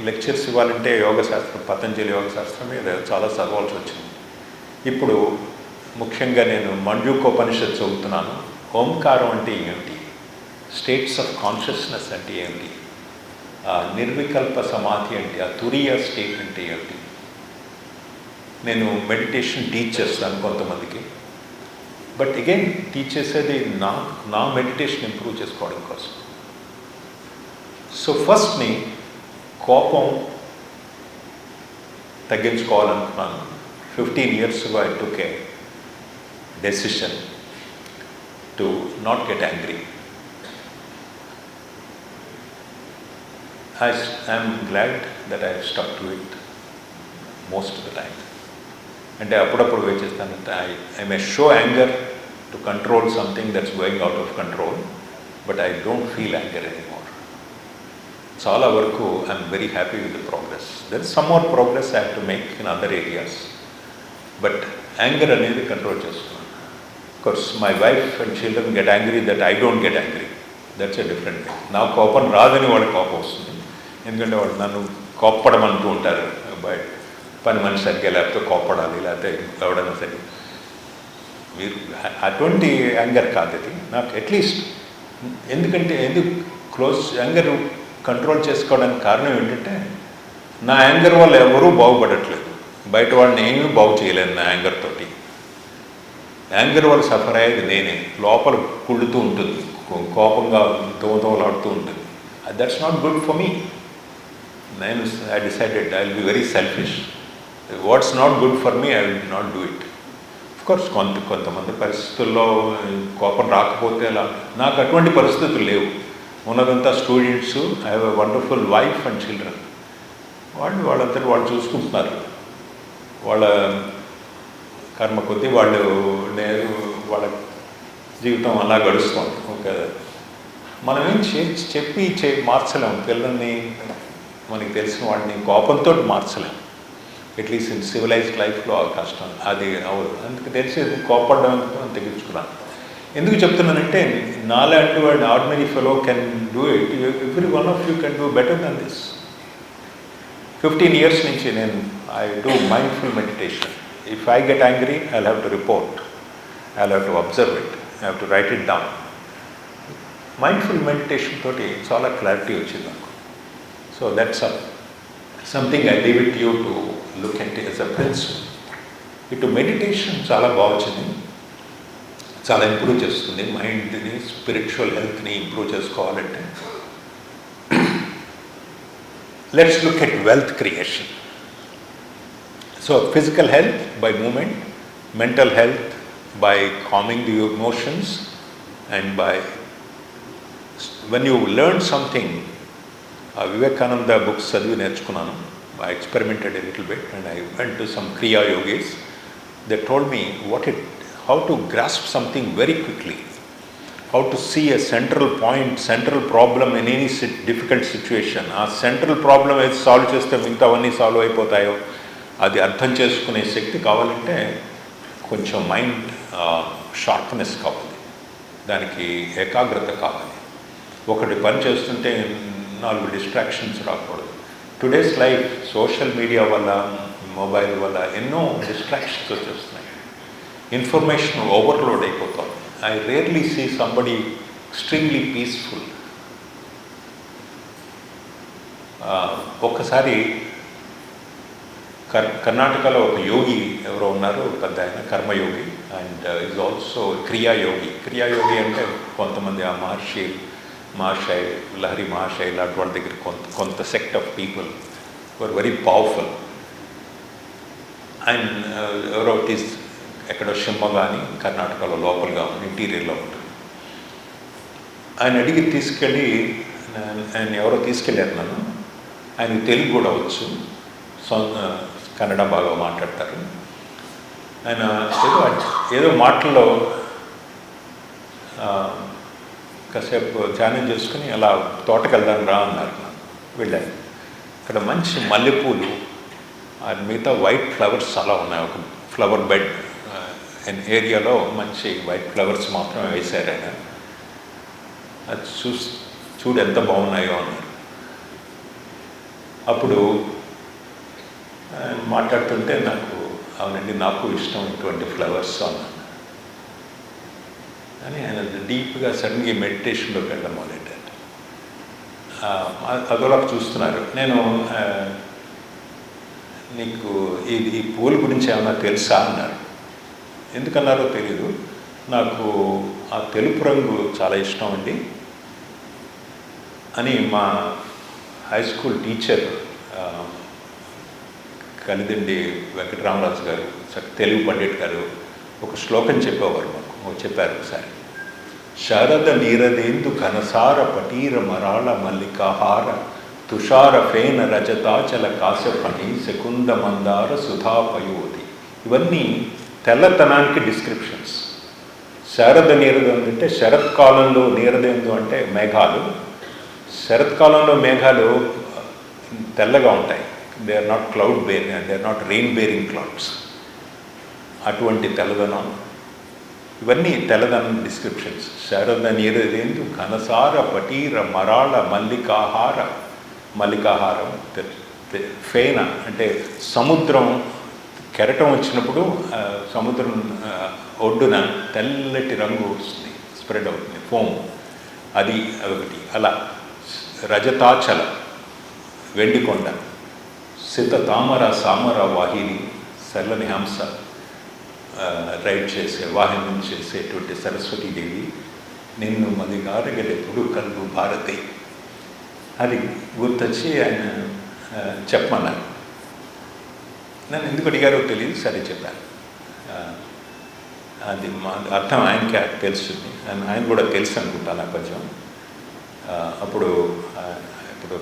లెక్చర్స్ ఇవ్వాలంటే యోగశాస్త్రం, పతంజలి యోగశాస్త్రం మీద చాలా చదవాల్సి వచ్చింది. ఇప్పుడు ముఖ్యంగా నేను మండ్యూకోపనిషత్ చదువుతున్నాను. ఓంకారం అంటే ఏమిటి, స్టేట్స్ ఆఫ్ కాన్షియస్నెస్ అంటే ఏమిటి, నిర్వికల్ప సమాధి అంటే ఆ తురియ స్టేట్ అంటే ఏమిటి. నేను మెడిటేషన్ టీచ్ చేస్తాను కొంతమందికి. బట్ అగైన్ టీచ్ చేసేది నా మెడిటేషన్ ఇంప్రూవ్ చేసుకోవడం కోసం. సో ఫస్ట్ని కోపం తగ్గించుకోవాలనుకున్నాను. 15 years ago I took a decision to not get angry. I am glad that I have stuck to it most of the time. అంటే అప్పుడప్పుడు వేచేస్తానంటే I may show anger to control something that's going out of control, but I don't feel anger anymore. చాలా వరకు I'm very happy with the progress. There is some more progress I have to make in other areas, but anger అనేది control చేస్తున్నాను. Course my wife and children get angry that I don't get angry. That's a different thing. నా కోపం రాదని వాళ్ళ కోపం వస్తుంది. ఎందుకంటే వాళ్ళు నన్ను కోప్పడమంటూ ఉంటారు. బయట పని మనిషి సరిగ్గా లేకపోతే కోప్పడాలి, లేకపోతే ఎవడైనా సరే. మీరు అటువంటి యాంగర్ కాదు అది నాకు. అట్లీస్ట్ ఎందుకు యాంగర్ కంట్రోల్ చేసుకోవడానికి కారణం ఏంటంటే నా యాంగర్ వల్ల ఎవరూ బాగుపడట్లేదు. బయట వాళ్ళని ఏమీ బాగు చేయలేను నా యాంగర్ తోటి. యాంగర్ వల్ల సఫర్ అయ్యేది నేనే. లోపల కుళ్ళుతూ ఉంటుంది, కోపంగా దోమలాడుతూ ఉంటుంది. That's not good for me. I decided I will be very selfish. What's not good for me, I will not do it. Of course, కొంతమంది పరిస్థితుల్లో కోపం రాకపోతే అలా. నాకు అటువంటి పరిస్థితులు లేవు. ఉన్నదంతా students. I have a wonderful wife and children. వాళ్ళంతా వాళ్ళు చూసుకుంటున్నారు. వాళ్ళ కర్మ కొద్దీ వాళ్ళ జీవితం అలా గడుస్తుంది. ఓకే, మనం ఏం చెప్పి మార్చలేము పిల్లల్ని. మనకి తెలిసిన వాడిని కోపంతో మార్చలేము. అట్లీస్ట్ ఇన్ సివిలైజ్డ్ లైఫ్లో కష్టం అది అవ్వదు. అందుకు తెలిసి కోపడడం తెగించుకున్నాను. ఎందుకు చెప్తున్నానంటే నాలాంటి వాడిని ordinary fellow can do it. Every one of you can do better than this. 15 years నుంచి నేను I do mindful meditation. If I get angry I have to report, I have to observe it, I have to write it down. Mindful meditation తోటి చాలా clarity వచ్చింది నాకు. So that's something I leave it you to look at as a principle. ఇటు meditation చాలా బాగుంది, చాలా improve చేస్తుంది మైండ్ని, స్పిరిచువల్ హెల్త్ని ఇంప్రూవ్ చేసుకోవాలంటే. Let's look at wealth creation. So physical health by movement, mental health by calming the emotions and by when you learn something. Vivekananda books చదివి నేర్చుకున్నాను. I experimented a little bit and I went to some Kriya yogis. They told me how to grasp something very quickly, how to see a central point, central problem in any difficult situation. ఆ central problem ఏది solve చేస్తే మిగతావన్నీ solve అయిపోతాయో అది అర్థం చేసుకునే శక్తి కావాలంటే కొంచెం mind sharpness కావాలి, దానికి ఏకాగ్రత కావాలి. ఒకటి పని చేస్తుంటే 4 డిస్ట్రాక్షన్స్ రాకూడదు. టుడేస్ లైఫ్ సోషల్ మీడియా వల్ల, మొబైల్ వల్ల ఎన్నో డిస్ట్రాక్షన్స్ వచ్చేస్తున్నాయి. ఇన్ఫర్మేషన్ ఓవర్లోడ్ అయిపోతుంది. I rarely see somebody extremely peaceful. ఒక్కసారి కర్ణాటకలో ఒక యోగి ఎవరో ఉన్నారు, పెద్ద ఆయన కర్మయోగి అండ్ ఈజ్ ఆల్సో క్రియాయోగి. క్రియాయోగి అంటే కొంతమంది ఆ మహాశయ్ లహరి మహాశయ్ లాంటి వాళ్ళ దగ్గర కొంత sect of people were very powerful. And ఎవరో ఎక్కడో షిమ్మగా అని కర్ణాటకలో లోపలగా ఇంటీరియర్లో ఉంటుంది. ఆయన అడిగి తీసుకెళ్ళి ఆయన ఎవరో తీసుకెళ్ళారు నన్ను. ఆయనకు తెలుగు కూడా వచ్చు, కన్నడ బాగా మాట్లాడతారు. ఆయన ఏదో మాటల్లో కాసేపు ధ్యానం చేసుకుని అలా తోటకి వెళ్దాం రా అన్నారు. వెళ్ళాను. అక్కడ మంచి మల్లెపూలు, మిగతా వైట్ ఫ్లవర్స్ చాలా ఉన్నాయి. ఒక ఫ్లవర్ బెడ్ ఏరియాలో మంచి వైట్ ఫ్లవర్స్ మాత్రమే వేశారు ఆయన. అది చూడు ఎంత బాగున్నాయో అన్నారు. అప్పుడు మాట్లాడుతుంటే అవునండి నాకు ఇష్టం ఇటువంటి ఫ్లవర్స్ అన్నాను. అని ఆయన డీప్గా సడన్గా మెడిటేషన్లోకి వెళ్ళడం మొదలెట్టారు. అదోలా చూస్తున్నారు. నేను నీకు ఈ పూల గురించి ఏమన్నా తెలుసా అన్నారు. ఎందుకన్నారో తెలీదు. నాకు ఆ తెలుపు రంగు చాలా ఇష్టం అండి అని మా high school teacher Kalidandi Venkataramaraju గారు, తెలుగు పండిట్ గారు ఒక శ్లోకం చెప్పేవారు మాకు. చెప్పారు ఒకసారి, శరద నీరదేందు ఘనసార పటీర మరాళ మల్లికాహార తుషార ఫేన రజతాచల కాశపణి శకుంద మందార సుధాపయోధి. ఇవన్నీ తెల్లతనానికి డిస్క్రిప్షన్స్. శరద నీరదేందు అంటే శరత్కాలంలో నీరదేందు అంటే మేఘాలు. శరత్కాలంలో మేఘాలు తెల్లగా ఉంటాయి. They are not cloud bearing, they are not rain bearing clouds. అటువంటి తెల్లదనం, ఇవన్నీ తెల్లదనం డిస్క్రిప్షన్స్. శరద నీరదేందు ఘనసార పటీర మరాళ మల్లికాహారం ఫేన అంటే సముద్రం కెరటం వచ్చినప్పుడు సముద్రం ఒడ్డున తెల్లటి రంగు వస్తుంది, స్ప్రెడ్ అవుతుంది, ఫోమ్, అది ఒకటి. అలా రజతాచల వెండికొండ, సిత తామర సామర వాహిని, చల్లని హంస రైడ్ చేసే వాహనం చేసేటువంటి సరస్వతీదేవి, నిన్ను మదిగారగలెప్పుడు కలుగు భారతి. అది గుర్తొచ్చి ఆయన చెప్పమన్నారు. నన్ను ఎందుకు అడిగారో తెలియదు, సరే చెప్పాను. అది మా అర్థం ఆయనకి తెలుస్తుంది, ఆయన కూడా తెలుసు అనుకుంటా నాకు కొంచెం. అప్పుడు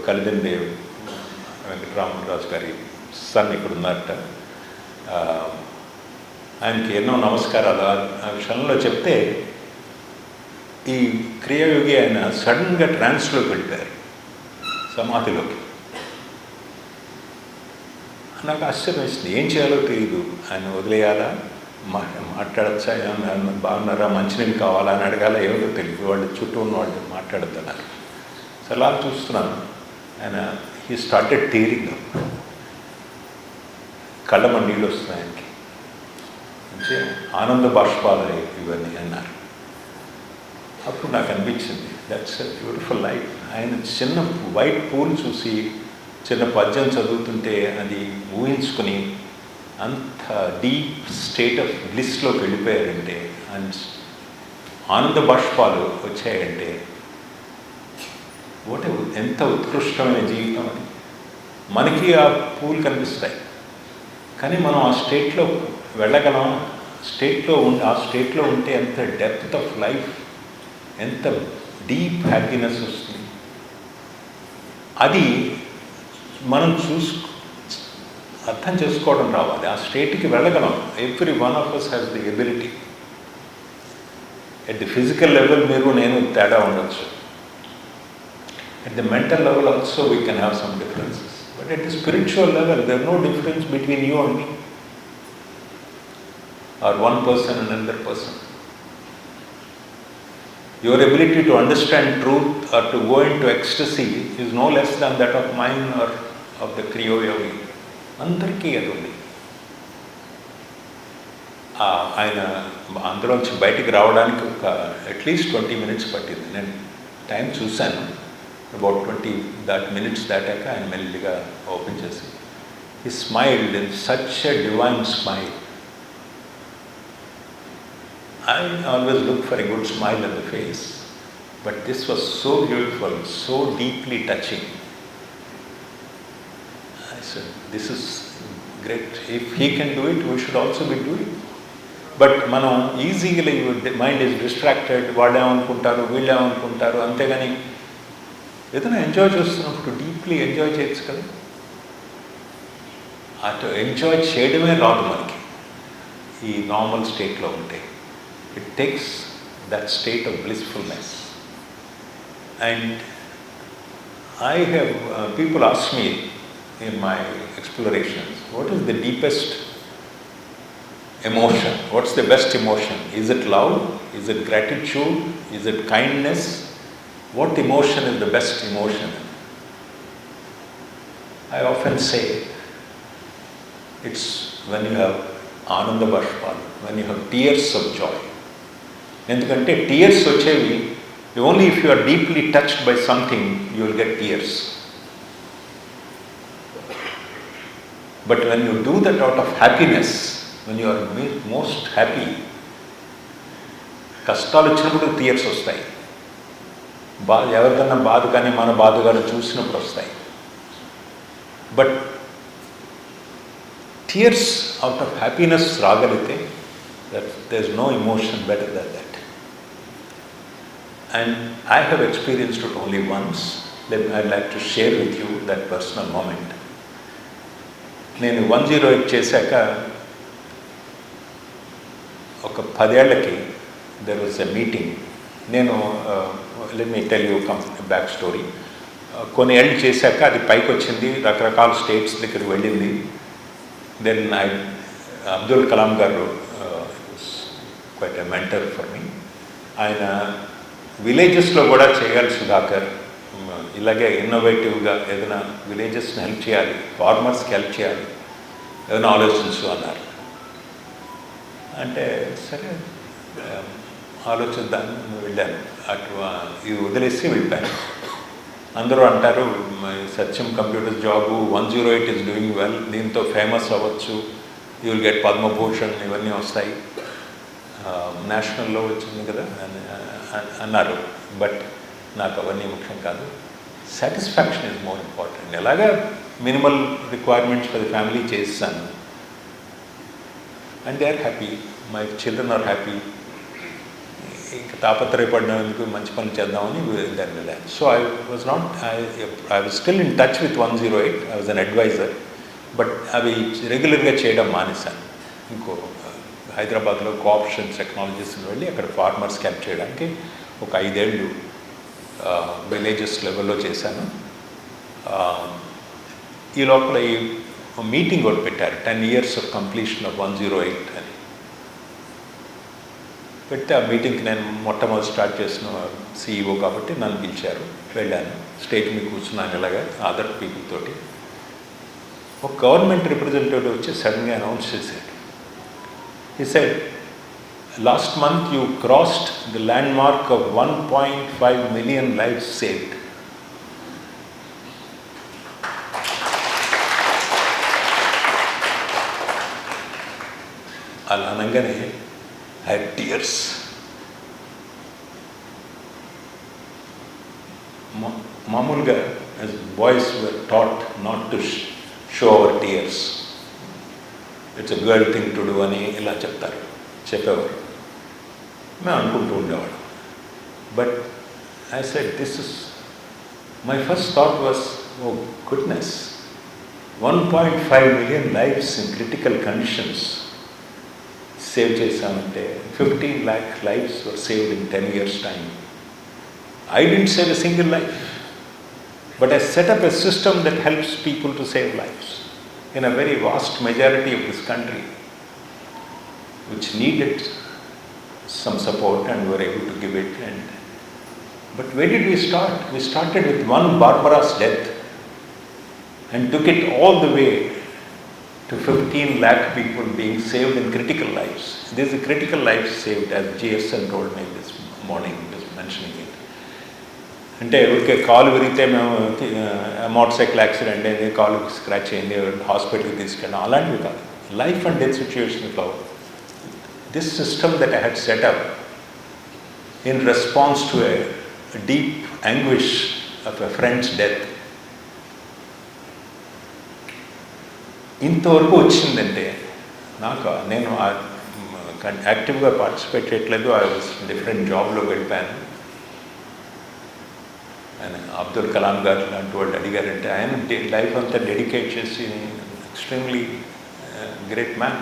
కలిదండి వెంకటరామరాజు గారి సన్ ఇక్కడ ఉన్నారట. ఆయనకి ఎన్నో నమస్కారాలు ఆ విషయంలో చెప్తే ఈ క్రియాయోగి ఆయన సడన్గా ట్రాన్స్లోకి వెళ్ళిపోయారు, సమాధిలోకి. నాకు ఆశ్చర్యం వేసింది, ఏం చేయాలో తెలియదు. ఆయన వదిలేయాలా, మాట్లాడచ్చా, ఏమన్నా బాగున్నారా, మంచినీళ్ళు కావాలా అని అడగాల, ఏమిటో తెలియదు. వాళ్ళు చుట్టూ ఉన్న వాళ్ళు మాట్లాడుతున్నారు. అలా చూస్తున్నాను. ఆయన హీ స్టార్టెడ్ టీరింగ్ అప్, కళ్ళమ నీళ్ళు వస్తున్నాయి ఆయనకి, అంటే ఆనంద బాష్పాలు ఇవన్నీ అన్నారు. అప్పుడు నాకు అనిపించింది, దట్స్ ఎ బ్యూటిఫుల్ లైఫ్. ఆయన చిన్న వైట్ పూలు చూసి చిన్న పద్యం చదువుతుంటే అది ఊహించుకొని అంత డీప్ స్టేట్ ఆఫ్ బ్లిస్లోకి వెళ్ళిపోయారంటే, అండ్ ఆనంద బాష్పాలు వచ్చాయంటే ఎంత ఉత్కృష్టమైన జీవితం అని. మనకి ఆ పూలు కనిపిస్తాయి, కానీ మనం ఆ స్టేట్లో వెళ్ళగలం, ఆ స్టేట్లో ఉంటే ఎంత డెప్త్ ఆఫ్ లైఫ్, ఎంత డీప్ హ్యాపీనెస్ వస్తుంది. అది మనం అర్థం చేసుకోవడం రావాలి. ఆ స్టేట్కి వెళ్ళగలం. Every one of us has the ability. At the physical level మీరు నేను తేడా ఉండొచ్చు. At the mental level also we can have some differences. But at the spiritual level, there is no difference between you and me. Or one person and another person. Your ability to understand truth or to go into ecstasy is no less than that of mine or of the Kriya Yogi. Andarki adu undi. ఆయన అందులోంచి బయటికి రావడానికి ఒక at least 20 minutes పట్టింది. నేను time చూశాను. About 20 minutes దాటాక ఆయన మెల్లిగా ఓపెన్ చేసి he smiled in such a divine smile. I always look for a good smile on the face, but this was so beautiful, so deeply touching. I said, this is great. If he can do it, we should also be doing it. But మనం ఈజీగా mind is distracted, వాళ్ళేమనుకుంటారు వీళ్ళేమనుకుంటారు, అంతేగాని ఏదైనా enjoy చేస్తున్నప్పుడు deeply enjoy చేయొచ్చు కదా. అటు enjoy చేయడమే రాదు మనకి ఈ నార్మల్ స్టేట్లో ఉంటే. It takes that state of blissfulness. And I have people ask me in my explorations, what is the deepest emotion? What's the best emotion? Is it love? Is it gratitude? Is it kindness? What emotion is the best emotion? I often say it's when you have ananda bashpal, when you have tears of joy. Endukante tears vachevi only if you are deeply touched by something, you will get tears. But when you do that out of happiness, when you are most happy, కష్టాలు వచ్చినప్పుడు tears వస్తాయి. ఎవరికన్నా బాధ కానీ మన బాధ కానీ చూసినప్పుడు వస్తాయి. But tears out of happiness రాగలిగితే there is no emotion better than that. And I have experienced it only once. I'd like to share with you that personal moment. నేను 108 చేశాక ఒక 10 ఏళ్లకి దెర్ వాజ్ ఎ మీటింగ్. నేను let me tell you back story. కొన్ని ఏళ్ళు చేశాక అది పైకి వచ్చింది, రకరకాల స్టేట్స్ దగ్గరికి వెళ్ళింది. దెన్ అబ్దుల్ కలాం గారు quite a mentor for me. ఆయన విలేజెస్లో కూడా చేయాలి సుధాకర్, ఇలాగే ఇన్నోవేటివ్గా ఏదైనా విలేజెస్ని హెల్ప్ చేయాలి, ఫార్మర్స్కి హెల్ప్ చేయాలి, ఏదైనా ఆలోచించు అన్నారు. అంటే సరే ఆలోచిద్దాన్ని వెళ్ళాను. అటు ఇది వదిలేసి వెళ్ళాను. అందరూ అంటారు సత్యం computer job 108 is doing well, దీంతో ఫేమస్ అవ్వచ్చు, యూ విల్ గెట్ పద్మభూషణ్, ఇవన్నీ వస్తాయి, నేషనల్లో వచ్చింది కదా అన్నారు. బట్ నాకు అవన్నీ ముఖ్యం కాదు. Satisfaction is more important. ఎలాగా minimal requirements for the family చేస్తాను. And they are happy, my children are happy. ఇంకా తాపత్రయపడినందుకు మంచి పనులు చేద్దామని దాని మీద. So I was still in touch with 108. I was an advisor. But అవి రెగ్యులర్గా చేయడం మానేశాను. ఇంకో హైదరాబాద్లో కోఆపరేషన్ టెక్నాలజీస్ని వెళ్ళి అక్కడ ఫార్మర్స్ హెల్ప్ చేయడానికి ఒక 5 ఏళ్ళు విలేజెస్ లెవెల్లో చేశాను. ఈ లోపల ఈ మీటింగ్ ఒకటి పెట్టారు, 10 years of completion of 108 అని పెట్టి, ఆ మీటింగ్కి నేను మొట్టమొదటి స్టార్ట్ చేసిన CEO కాబట్టి నన్ను పిలిచారు. వెళ్ళాను, స్టేజ్ మీద కూర్చున్నాను ఇలాగా అదర్ పీపుల్ తోటి. ఒక గవర్నమెంట్ రిప్రజెంటేటివ్ వచ్చి సడన్గా అనౌన్స్ చేశాడు. He said, last month you crossed the landmark of 1.5 million lives saved. అలా అనగానే ఐ హ్యాడ్ టీయర్స్. మామూలుగా boys were taught not to show our tears, it's a girl thing to do అని ఇలా చెప్తారు. చెప్పేవారు, మేము అనుకుంటూ ఉండేవాడు. But I said this is my first thought was, oh goodness, 1.5 million lives in critical conditions save చేశామంటే 15 lakh lives were saved in 10 years' time. I didn't save a single life, but I set up a system that helps people to save lives in a very vast majority of this country, which needed some support, and were able to give it. But where did we start? We started with one Barbara's death and took it all the way to 15 lakh people being saved in critical lives. This is a critical life saved, as GSN told me this morning, just mentioning it. అంటే ఊరికే కాలు విరిగితే మేము motor cycle accident అయింది, కాలు scratch అయింది, హాస్పిటల్కి తీసుకెళ్ళాం, అలాంటివి కాదు. లైఫ్ అండ్ డెత్ సిచ్యువేషన్లో this system that I had setup in response to a deep anguish of a friends death ఇంతవరకు వచ్చిందంటే నేను యాక్టివ్గా పార్టిసిపేట్ చేయట్లేదు. ఐ వాజ్ డిఫరెంట్ జాబ్లో వెళ్ళిపోయాను. ఆయన అబ్దుల్ కలాం గారు లాంటి వాళ్ళు అడిగారంటే ఆయన లైఫ్ అంతా డెడికేట్ చేసి ఎక్స్ట్రీమ్లీ గ్రేట్ మ్యాన్.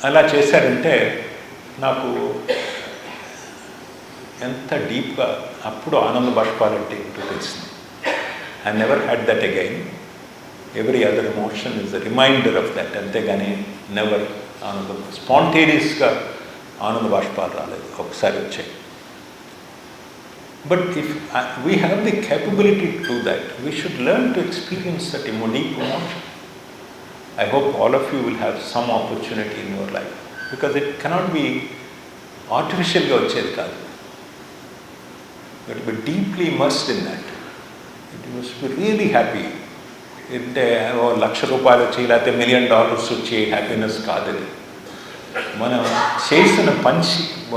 అలా చేశారంటే నాకు ఎంత డీప్గా అప్పుడు ఆనంద బాష్పాలంటే ఏంటో తెలిసింది. I never had that again. Every other emotion is a reminder of that, అంతేగాని నెవర్ ఆనందం స్పాంటేనియస్గా ఆనంద బాష్పాలు రాలేదు, ఒకసారి వచ్చాయి. But if we have the capability to do that, we should learn to experience that deep emotion. I hope all of you will have some opportunity in your life, because it cannot be artificially వచ్చేది కాదు. You have to be deeply immersed in that. You must be really happy. అంటే ₹1,00,000 వచ్చి లేకపోతే $1 million వచ్చి happiness కాదు. మనం చేసిన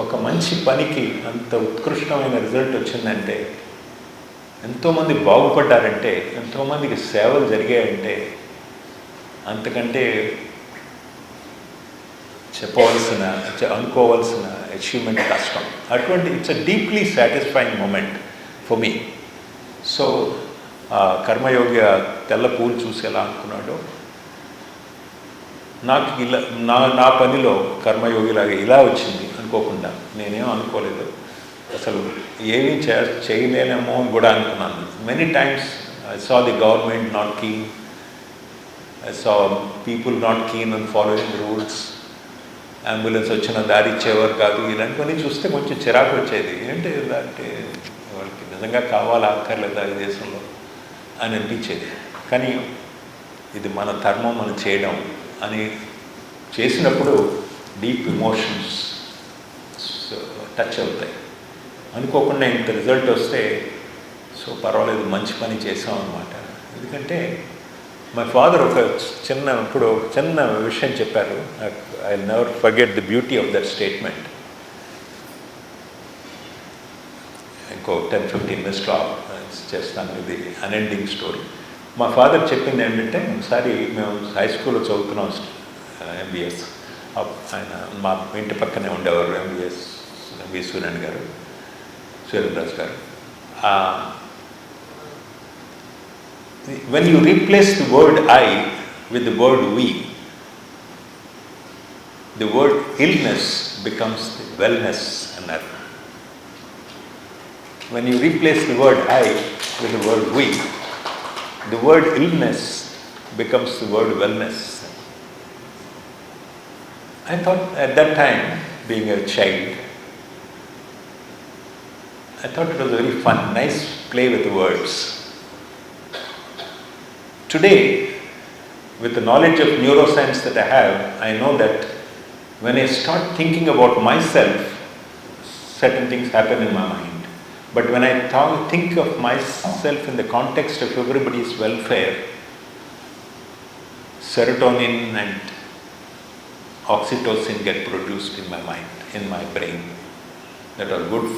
ఒక మంచి పనికి అంత ఉత్కృష్టమైన రిజల్ట్ వచ్చిందంటే, ఎంతోమంది బాగుపడ్డారంటే, ఎంతోమందికి సేవలు జరిగాయంటే, అంతకంటే అనుకోవాల్సిన అచీవ్మెంట్ కష్టం. అటువంటి it's a deeply satisfying moment for me. So కర్మయోగి తెల్ల పూలు చూసి ఎలా అనుకున్నాడో, నాకు ఇలా నా పనిలో కర్మయోగిలాగా ఇలా వచ్చింది అనుకోకుండా. నేనేం అనుకోలేదు, అసలు ఏమీ చేయలేనేమో అని కూడా అనుకున్నాను. Many times I saw the government not keen, I saw people not keen and following rules. Ambulance వచ్చిన దారి ఇచ్చేవారు కాదు. ఇలాంటివన్నీ చూస్తే కొంచెం చిరాకు వచ్చేది. ఏంటి ఇలాంటి వాళ్ళకి నిజంగా కావాలా అక్కర్లేదా ఈ దేశంలో అని అనిపించేది. కానీ ఇది మన ధర్మం, మనం చేయడం అని చేసినప్పుడు డీప్ ఎమోషన్స్ టచ్ అవుతాయి. అనుకోకుండా ఇంత రిజల్ట్ వస్తే సో పర్వాలేదు, మంచి పని చేసాం అన్నమాట. ఎందుకంటే మై ఫాదర్ ఒక చిన్న విషయం చెప్పారు. I never forget the beauty of that statement. ఇంకో 10-15 మినిట్స్లో చేస్తాను, ఇది అన్ఎండింగ్ స్టోరీ. మా ఫాదర్ చెప్పింది ఏంటంటే, ఒకసారి మేము హై స్కూల్లో చదువుతున్నాం MBS. ఆయన మా ఇంటి పక్కనే ఉండేవారు MBS వి సూర్యన్ గారు, సూర్యరాజ్ గారు. When you replace the word I with the word we, the word illness becomes the wellness another. When you replace the word I with the word we, the word illness becomes the word wellness. I thought at that time, being a child, I thought it was very fun, nice play with the words. Today, with the knowledge of neuroscience that I have, I know that when I start thinking about myself, certain things happen in my mind. But when I think of myself in the context of everybody's welfare, serotonin and oxytocin get produced in my mind, in my brain, that are good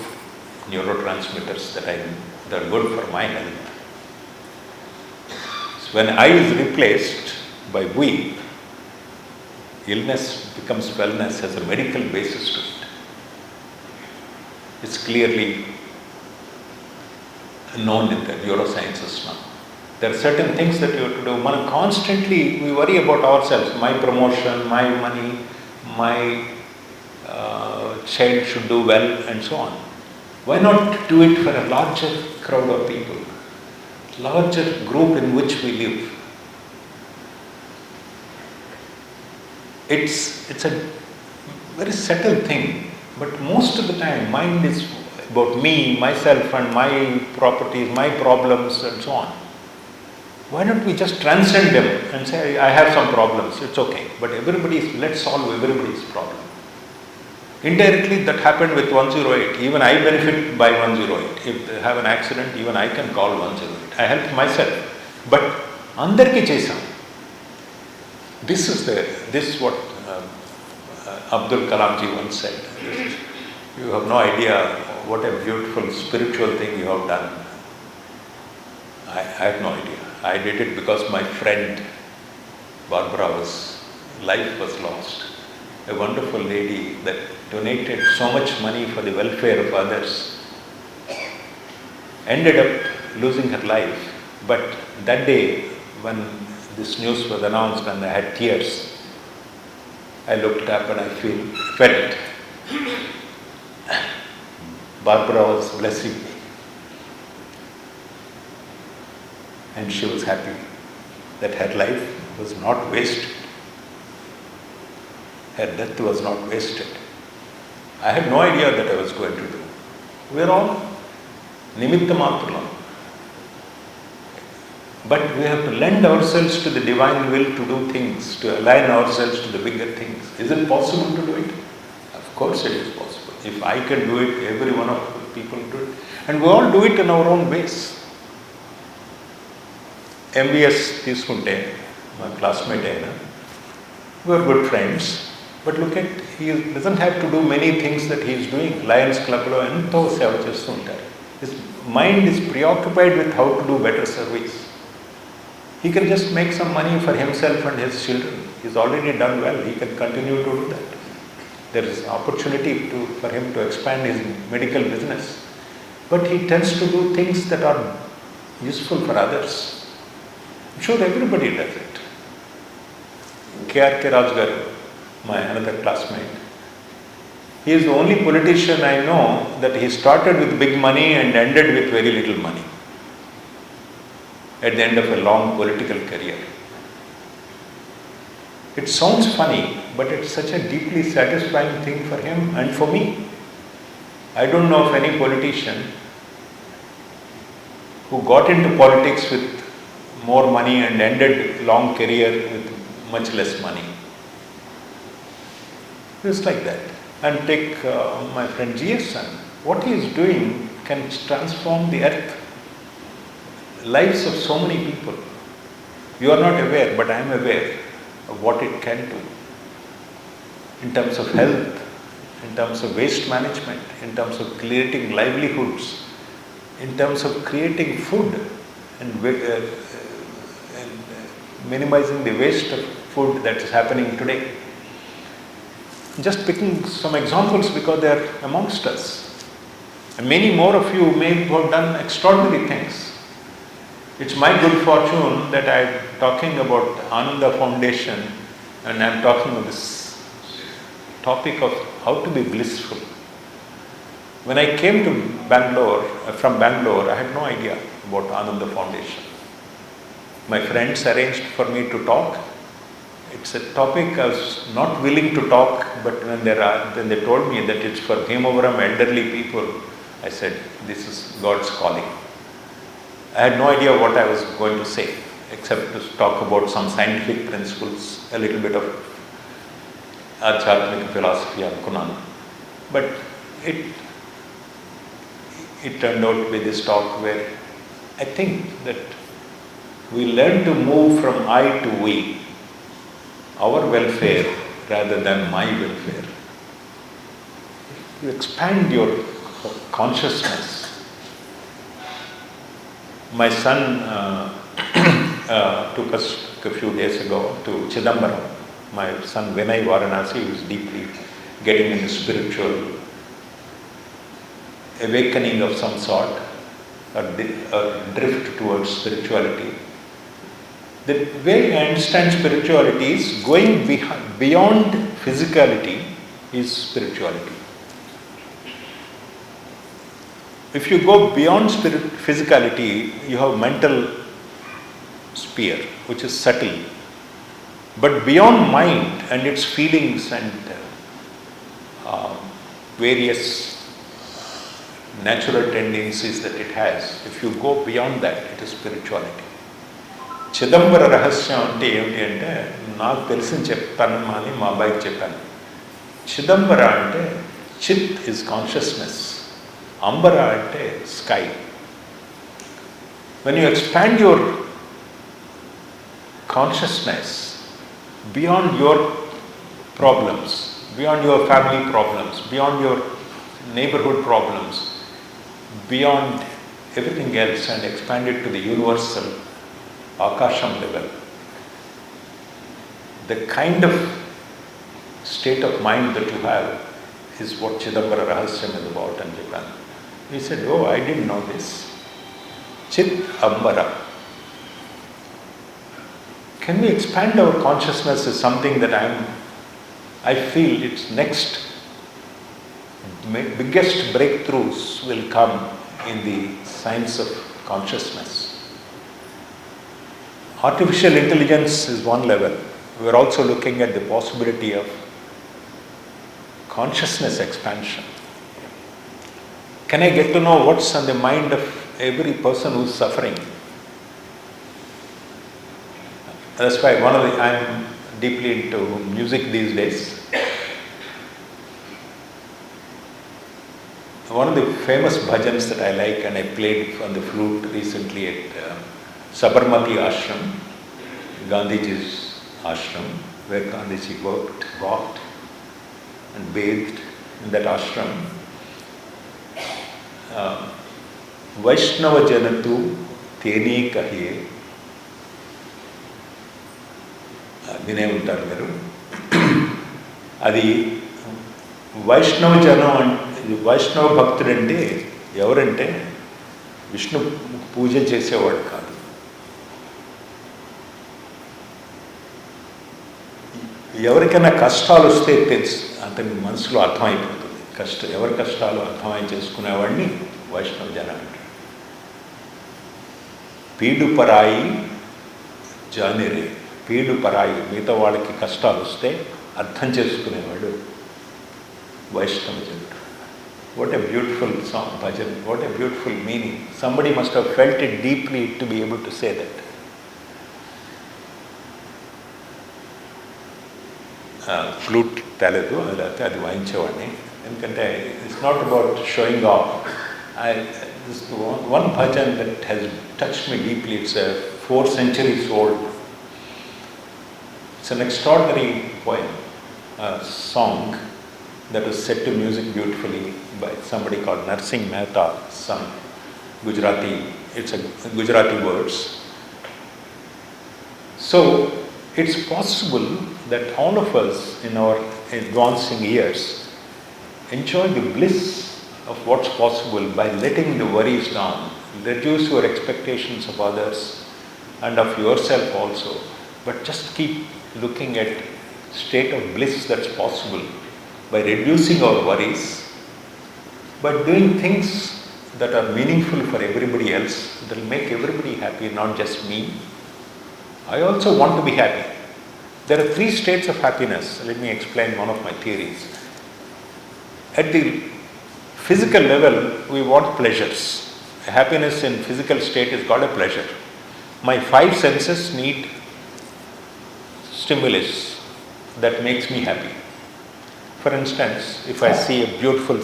neurotransmitters that are good for my health. So when I is replaced by we, illness becomes wellness has a medical basis to it. It's clearly known in the neurosciences now. There are certain things that you have to do. Constantly we worry about ourselves, my promotion, my money, my child should do well, and so on. Why not do it for a larger crowd of people, larger group in which we live? It's a very subtle thing, but most of the time mind is about me, myself and my properties, my problems and so on. Why don't we just transcend them and say, I have some problems, it's okay, but let's solve everybody's problem. Indirectly that happened with 108. Even I benefit by 108. If they have an accident, even I can call 108. I help myself. But andarki chesam. This is what Abdul Kalam ji once said. You have no idea what a beautiful spiritual thing you have done. I have no idea. I did it because my friend Barbara's life was lost. A wonderful lady that donated so much money for the welfare of others ended up losing her life. But that day when this news was announced and I had tears, I looked up and I felt Barbara was blessing me. And she was happy that her life was not wasted. Her death was not wasted. I had no idea that I was going to do. We are all nimitta matram. But we have to lend ourselves to the divine will to do things, to align ourselves to the bigger things. Is it possible to do it? Of course it is possible. If I can do it, every one of the people do it. And we all do it in our own ways. MBS Tiskunte, my classmate, we are good friends. But look at, he doesn't have to do many things that he is doing. Lions Club lo ento seva chestuntaru. His mind is preoccupied with how to do better service. He can just make some money for himself and his children. He's already done well. He can continue to do that. There is opportunity for him to expand his medical business. But he tends to do things that are useful for others. I'm sure everybody does it. K.R.K. Raj garu, my another classmate, he is the only politician I know that he started with big money and ended with very little money at the end of a long political career. It sounds funny, but it's such a deeply satisfying thing for him and for me. I don't know of any politician who got into politics with more money and ended long career with much less money. Just like that. And take my friend G.S. Son. What he is doing can transform the earth, lives of so many people. You are not aware, but I am aware of what it can do in terms of health, in terms of waste management, in terms of creating livelihoods, in terms of creating food and minimizing the waste of food that is happening today. Just picking some examples because they are amongst us. And many more of you may have done extraordinary things. It's my good fortune that I am talking about Ananda Foundation and I am talking about this topic of how to be blissful. When I came to from Bangalore, I had no idea about Ananda Foundation. My friends arranged for me to talk. It's a topic I was not willing to talk, but when they told me that it's for Bhimavaram elderly people, I said, this is God's calling. I had no idea what I was going to say, except to talk about some scientific principles, a little bit of Adhyatmika philosophy anukunnanu. But it turned out to be this talk where I think that we learn to move from I to we, our welfare rather than my welfare. You expand your consciousness. My son took us a few days ago to Chidambaram my son Vinay Varanasi, who is deeply getting into spiritual awakening of some sort, a drift towards spirituality. The way I understand spirituality is going beyond physicality is spirituality. If you go beyond physicality, you have mental sphere, which is subtle. But beyond mind and its feelings and various natural tendencies that it has, if you go beyond that, it is spirituality. Chidambara రహస్యం అంటే ఏమిటి అంటే, నాకు తెలిసి చెప్తాను అని మా అబ్బాయికి చెప్పాను. చిదంబర అంటే చిత్ ఇస్ కాన్షియస్నెస్, అంబర అంటే sky. When you expand your consciousness beyond your problems, beyond your family problems, beyond your neighborhood problems, beyond everything else, and expand it to the universal Akasham level. The kind of state of mind that you have is what Chidambara Rahasyam is about in Japan. He said, oh, I didn't know this. Chit Ambara. Can we expand our consciousness is something that I feel its next biggest breakthroughs will come in the science of consciousness. Artificial intelligence is one level. We are also looking at the possibility of consciousness expansion. Can I get to know what's on the mind of every person who is suffering? That's why I'm deeply into music these days. One of the famous bhajans that I like, and I played on the flute recently at Sabarmati Ashram, Gandhiji's ashram, where Gandhiji walked and bathed in that ashram. Vaishnava Janatu Teni Kahiye. వినే ఉంటారు మీరు. అది వైష్ణవ జనం అంటే, వైష్ణవ భక్తుడంటే ఎవరంటే విష్ణు పూజ చేసేవాడు కాదు. ఎవరికైనా కష్టాలు వస్తే తెలుసు, అతని మనసులో అర్థమైపోతుంది. ఎవరి కష్టాలు అర్థమై చేసుకునేవాడిని వైష్ణవ జనం అంటారు. పీడు పరాయి జానిరే, పీడు పరాయి, మిగతా వాళ్ళకి కష్టాలు వస్తే అర్థం చేసుకునేవాడు వైష్ణవజనుడు. What a beautiful song, bhajan, what a beautiful meaning. Somebody must have felt it deeply to be able to say that. Flute తేలేదు, అది వాయించేవాడిని. ఎందుకంటే it's not about showing off. One bhajan that has touched me deeply, it's 4 centuries old. It's an extraordinary poem, a song that was set to music beautifully by somebody called Narsingh Mehta, some Gujarati. It's a Gujarati words. So it's possible that all of us in our advancing years enjoy the bliss of what's possible by letting the worries down, reduce your expectations of others and of yourself also, but just keep looking at state of bliss that's possible by reducing our worries, by doing things that are meaningful for everybody else, that will make everybody happy, not just me. I also want to be happy. There are 3 states of happiness. Let me explain one of my theories. At the physical level, we want pleasures. Happiness in physical state is called a pleasure. My 5 senses need stimulus that makes me happy. For instance, if I see a beautiful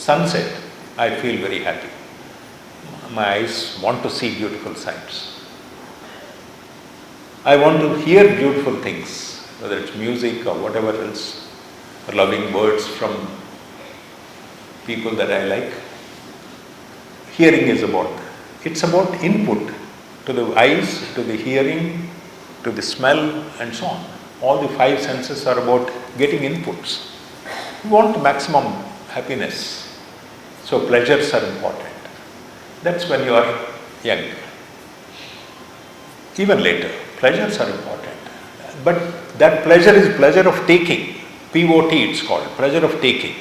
sunset, I feel very happy. My eyes want to see beautiful sights. I want to hear beautiful things, whether it's music or whatever else, or loving words from people that I like. Hearing is it's about input to the eyes, to the hearing, to the smell and so on. All the five senses are about getting inputs. You want maximum happiness, so pleasures are important. That's when you are young. Even later, pleasures are important. But that pleasure is pleasure of taking. POT it's called, pleasure of taking.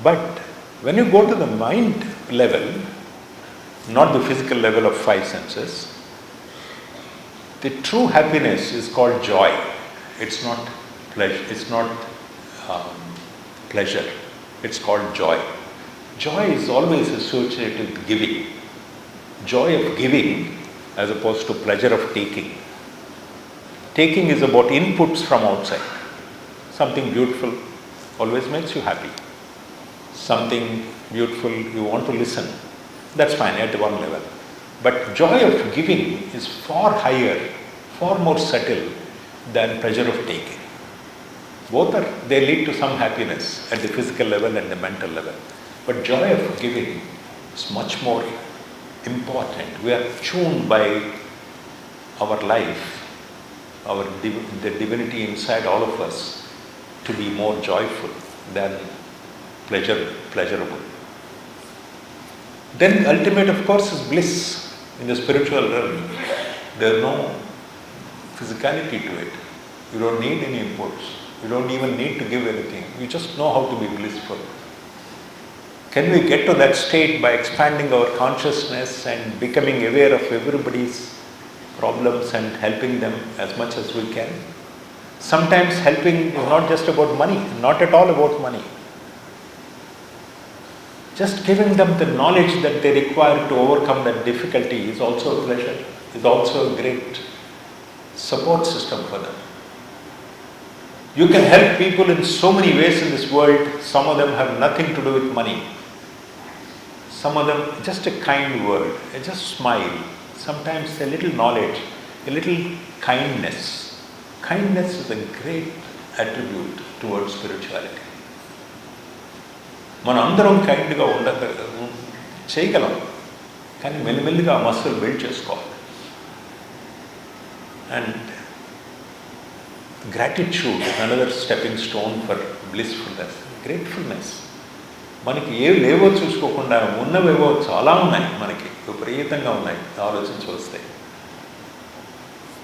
But when you go to the mind level, not the physical level of five senses, the true happiness is called joy. It's not pleasure. It's not pleasure. It's called joy. Joy is always associated with giving. Joy of giving as opposed to pleasure of taking. Taking is about inputs from outside. Something beautiful always makes you happy. Something beautiful you want to listen. That's fine at one level. But joy of giving is far higher, far more subtle than pleasure of taking. Both they lead to some happiness at the physical level and the mental level. But joy of giving is much more important. We are tuned by our life, the divinity inside all of us, to be more joyful than pleasurable. Then ultimate, of course, is bliss. In the spiritual realm, there is no physicality to it. You don't need any inputs. You don't even need to give anything. You just know how to be blissful. Can we get to that state by expanding our consciousness and becoming aware of everybody's problems and helping them as much as we can? Sometimes helping is not just about money, not at all about money. Just giving them the knowledge that they require to overcome that difficulty is also a pleasure, is also a great support system for them. You can help people in so many ways in this world. Some of them have nothing to do with money. Some of them just a kind word, just smile, sometimes a little knowledge, a little kindness. Kindness is a great attribute towards spirituality. మనం అందరం కైండ్గా చేయగలం, కానీ మెల్లిమెల్లిగా ఆ muscle build చేసుకోవాలి. And gratitude is another stepping stone for blissfulness, gratefulness. మనకి ఏవి లేవో చూసుకోకుండా ఉన్నవేవో చాలా ఉన్నాయి, మనకి విపరీతంగా ఉన్నాయి ఆలోచించి వస్తాయి.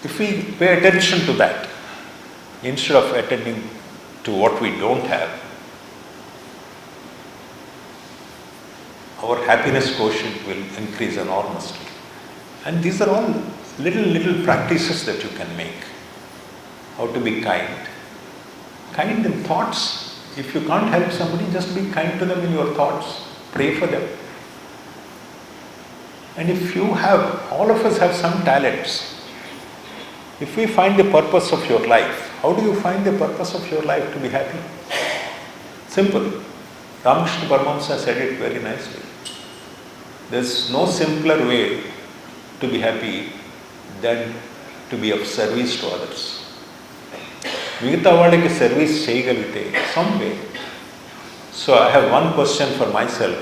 If we pay attention to that instead of attending to what we don't have, our happiness quotient will increase enormously. And these are all little practices that you can make. How to be kind. Kind in thoughts. If you can't help somebody, just be kind to them in your thoughts. Pray for them. And if you have, all of us have some talents. If we find the purpose of your life, how do you find the purpose of your life to be happy? Simple. Ramakrishna Paramahamsa said it very nicely. There's no simpler way to be happy than to be of service to others. మిగతా వాళ్ళకి service చేయగలిగితే some way. So I have one question for myself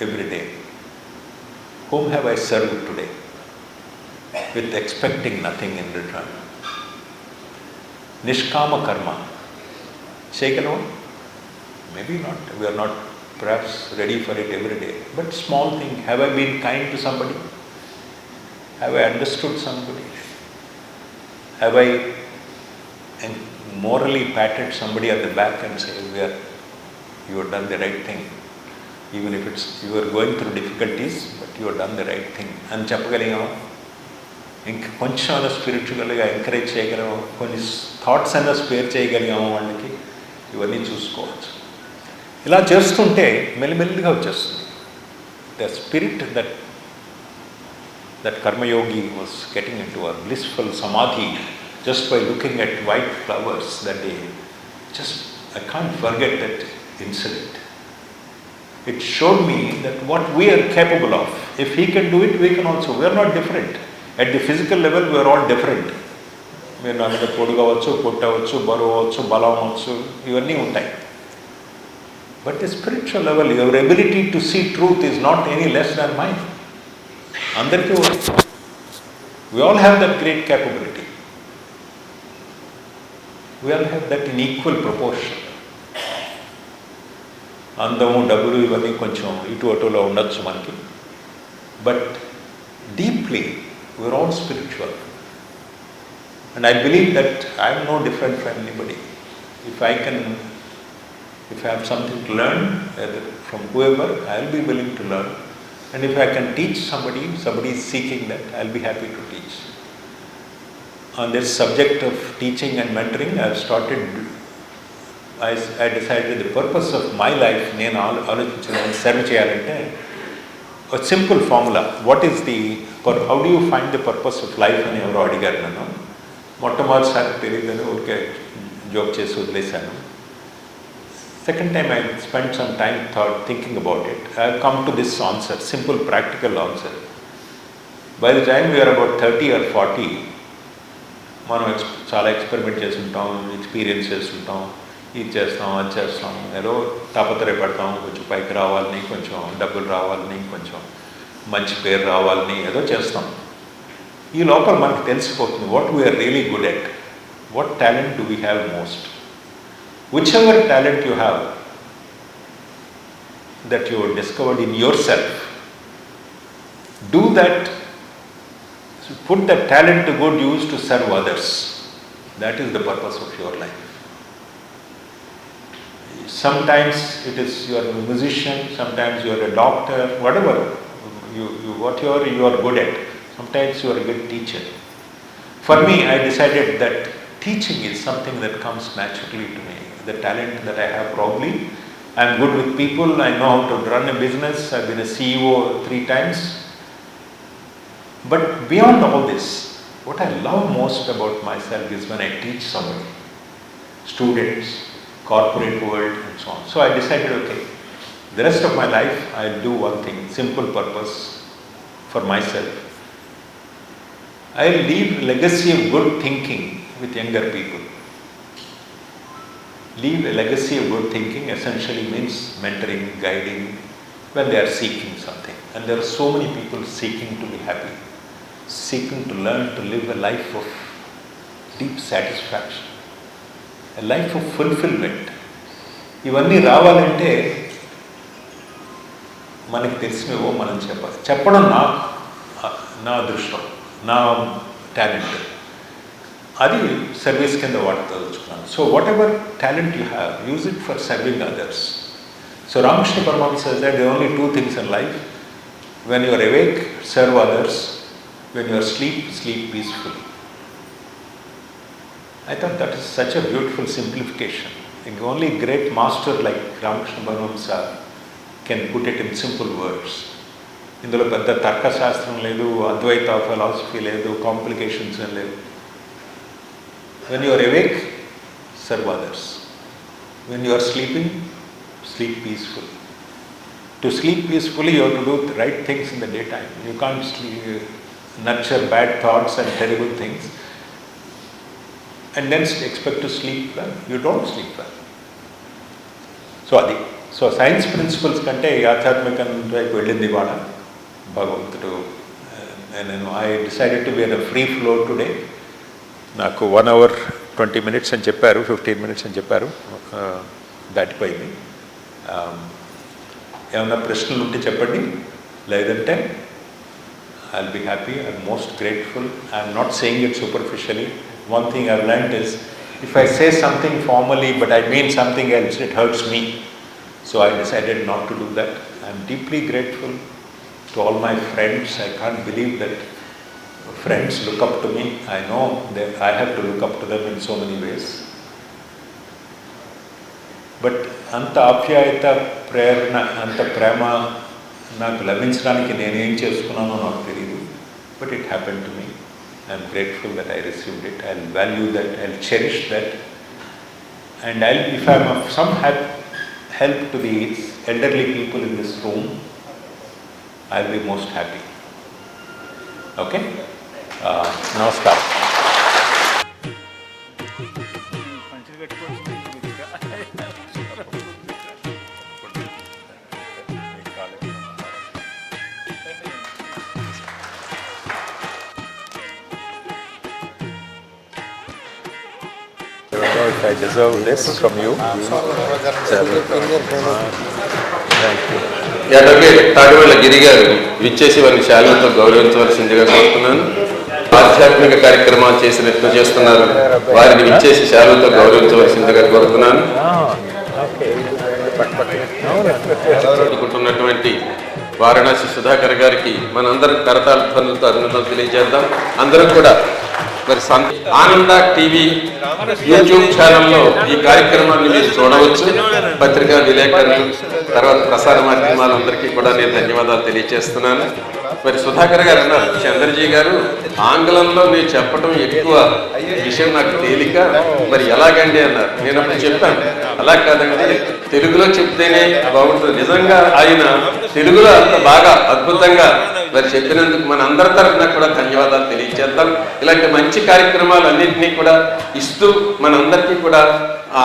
every day. Whom have I served today with expecting nothing in return? Nishkama karma. చేయగలవా? Maybe not. We are not perhaps ready for it every day. But small thing. Have I been kind to somebody? Have I understood somebody? Have I morally patted somebody on the back and said, you have done the right thing? Even if you are going through difficulties, but you have done the right thing. అని చెప్పగలిగాము. ఇంకా కొంచెం అన్న స్పిరిచువల్గా encourage చేయగలము, కొన్ని thoughts అన్న spare చేయగలిగాము వాళ్ళకి. ఇవన్నీ చూసుకోవచ్చు. ఇలా చేస్తుంటే మెల్లిమెల్లిగా వచ్చేస్తుంది. The spirit that Karmayogi was getting in to a blissful సమాధి just by looking at white flowers that day. I can't forget that incident. It showed me that what we are capable of. If he can do it, we can also. We are not different. At the physical level, we are all different. మీరు నా మీద పొడుగవచ్చు, పొట్టవచ్చు, బరువచ్చు, బలం అవచ్చు, ఇవన్నీ ఉంటాయి. But the spiritual level, your ability to see truth is not any less than mine. అందరికీ we all have that great capability. We all have that in equal proportion. అందము డబ్బులు ఇవన్నీ కొంచెం ఇటు అటులో ఉండొచ్చు మనకి, but deeply we are all spiritual. And I believe that I'm no different from anybody. If I have something to learn from whoever, I'll be willing to learn. And if I can teach somebody is seeking that, I'll be happy to teach. On this subject of teaching and mentoring, I decided the purpose of my life, నేను ఆలోచించిన serve చేయాలంటే a simple formula. How do you find the purpose of life అని ఎవరో అడిగారు నన్ను. మొట్టమొదటిసారి తెలియదని ఊరికే జోక్ చేసి వదిలేశాను. Second time I spent some time thinking about it. I have come to this answer, simple practical answer. By the time we are about 30 or 40, మనం చాలా ఎక్స్పెరిమెంట్ చేస్తుంటాం, ఎక్స్పీరియన్స్ చేస్తుంటాం, ఇది చేస్తాం అది చేస్తాం, ఏదో తాపత్రయపడతాం, కొంచెం పైకి రావాలని, కొంచెం డబ్బులు రావాలని, కొంచెం మంచి పేరు రావాలని ఏదో చేస్తాం. ఈ లోపల మనకు తెలిసిపోతుంది what we are really good at, what talent do we have most. Whichever talent you have that you have discovered in yourself, do that, put that talent to good use to serve others. That is the purpose of your life. Sometimes it is you are a musician, sometimes you are a doctor, whatever you are good at. Sometimes you are a good teacher. For me, I decided that teaching is something that comes naturally to me. The talent that I have, probably I am good with people, I know how to run a business, I have been a CEO 3 times. But beyond all this, what I love most about myself is when I teach somebody, students, corporate world and so on. So I decided, okay, the rest of my life I'll do one thing, simple purpose for myself. I'll leave a legacy of good thinking with younger people. Leave a legacy of good thinking essentially means mentoring, guiding when they are seeking something. And there are so many people seeking to be happy, seeking to learn to live a life of deep satisfaction, a life of fulfillment. ఇవన్నీ రావాలంటే మనకి తెలిసినవో మనం చెప్పడం నా అదృష్టం, నా talent. అది service కింద వాడదలుచుకున్నాను. So whatever talent you have, use it for serving others. So Ramakrishna Paramahamsa says that there are only 2 things in life. When you are awake, serve others. When you are asleep, sleep peacefully. I thought that is such a beautiful simplification. Only great master like Ramakrishna Paramahamsa can put it in simple words. ఇందులో పెద్ద తర్కశాస్త్రం లేదు, అద్వైత philosophy లేదు, complications ఏం లేవు. When you are awake, serve others. When you are sleeping, sleep peacefully. To sleep peacefully, you have to do the right things in the daytime. You can't nurture bad thoughts and terrible things and then expect to sleep well. You don't sleep well. So science principles కంటే ఆధ్యాత్మికం వైపు వెళ్ళింది వాళ్ళ భగవంతుడు. నేను I decided to be in a free flow today. నాకు 1 hour 20 minutes అని చెప్పారు, 15 minutes అని చెప్పారు, దాటిపోయింది. ఏమన్నా ప్రశ్నలు ఉంటే చెప్పండి, లేదంటే I'll be happy. I'm most grateful. I'm not saying it superficially. One thing I've learned is if I say something formally but I mean something else, it hurts me. So I decided not to do that. I'm deeply grateful to all my friends. I can't believe that friends look up to me. I know that I have to look up to them in so many ways. But anta apyayata prerna, anta prema నాకు లభించడానికి నేనేం చేసుకున్నానో నాకు తెలియదు. But it happened to me. I'm grateful that I received it. I'll value that. I'll cherish that. And if I'm of some help to the elderly people in this room, I'll be most happy. Okay? Namaskar. if I deserve this from you. Thank you. Advocate Tativalla Giri గారు విచ్చేసి వారిని శాలువతో గౌరవించవలసిందిగా కోరుతున్నాను. ఆధ్యాత్మిక కార్యక్రమాలు చేస్తున్నారు, వారిని విచ్చేసి శాలువతో గౌరవించవలసిందిగా కోరుతున్నాను. అనుకుంటున్నటువంటి వారణాసి సుధాకర్ గారికి మనందరం కరతాళ ధ్వనులతో అభినందనలు తెలియజేద్దాం. అందరూ కూడా మరి ఆనంద టీవీ యూట్యూబ్ ఛానల్లో ఈ కార్యక్రమాన్ని మీరు చూడవచ్చు. పత్రికా విలేకరులు, తర్వాత ప్రసార మాధ్యమాలందరికీ కూడా నేను ధన్యవాదాలు తెలియజేస్తున్నాను. మరి సుధాకర్ గారు అన్నారు, చంద్రజీ గారు ఆంగ్లంలో నేను చెప్పడం ఎక్కువ విషయం నాకు తేలిక, మరి ఎలాగండి అన్నారు. నేను అప్పుడు చెప్పాను, అలా కాదండి, తెలుగులో చెప్తేనే బాగుంటుంది. నిజంగా ఆయన తెలుగులో అంత బాగా అద్భుతంగా మరి చెప్పినందుకు మన అందరి తరఫున కూడా ధన్యవాదాలు తెలియజేద్దాం. ఇలాంటి మంచి కార్యక్రమాలు అన్నింటినీ కూడా ఇస్తూ మనందరికీ కూడా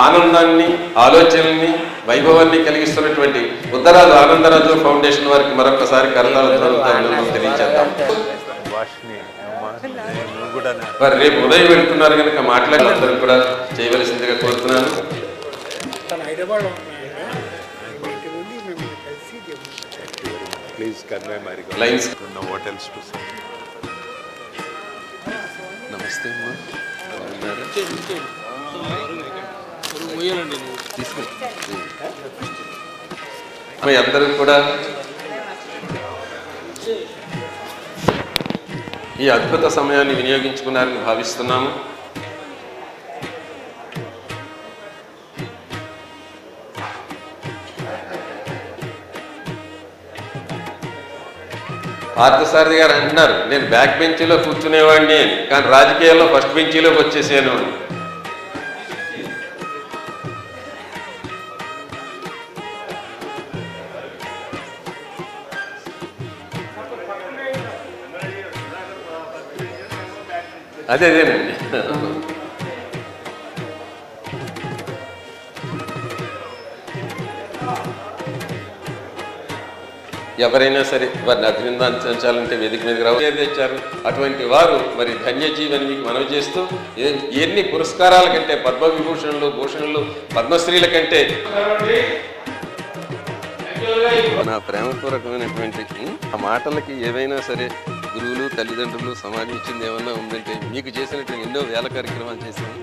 ఆనందాన్ని, ఆలోచనల్ని, వైభవాన్ని కలిగిస్తున్నటువంటి ఉత్తరాలు ఆనందరాజు ఫౌండేషన్ వారికి మరొకసారి కరతాళతో తెలియజేద్దాం. మరి రేపు ఉదయం వెళ్తున్నారు కనుక మాట్లాడి అందరూ కూడా చేయవలసిందిగా కోరుతున్నాను. Please convey my regards. Lines. I don't know what else to say. నమస్తే అమ్మా. మీ అందరూ కూడా ఈ అద్భుత సమయాన్ని వినియోగించుకున్నారని భావిస్తున్నాము. పార్థసారథి గారు అంటున్నారు, నేను బ్యాక్ బెంచీలో కూర్చునేవాడిని అని, కానీ రాజకీయాల్లో ఫస్ట్ బెంచీలోకి వచ్చేసాను. అదేనండి. ఎవరైనా సరే వారిని అభినందించాలంటే వేదిక మీదకి రావు తెచ్చారు. అటువంటి వారు మరి ధన్యజీవని మీకు మనవి చేస్తూ, ఎన్ని పురస్కారాల కంటే పద్మవిభూషణులు, భూషణులు, పద్మశ్రీల కంటే నా ప్రేమపూర్వకమైనటువంటి ఆ మాటలకి ఏవైనా సరే గురువులు, తల్లిదండ్రులు, సమాజం ఇచ్చింది ఏమన్నా ఉందంటే మీకు చేసినటువంటి ఎన్నో వేల కార్యక్రమాలు చేశాము.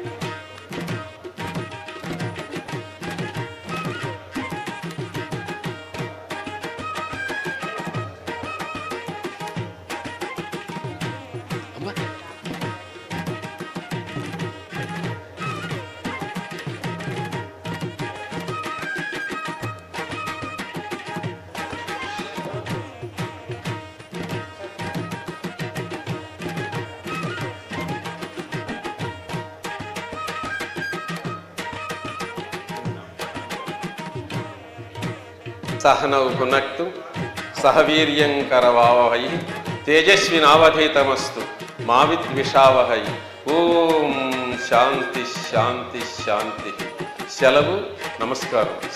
సహనౌ భునక్తు సహవీర్యం కరవావహై తేజస్వినావధీతమస్తు మా విద్విషావహై. ఓం శాంతి శాంతి శాంతి. సెలవు. నమస్కారం.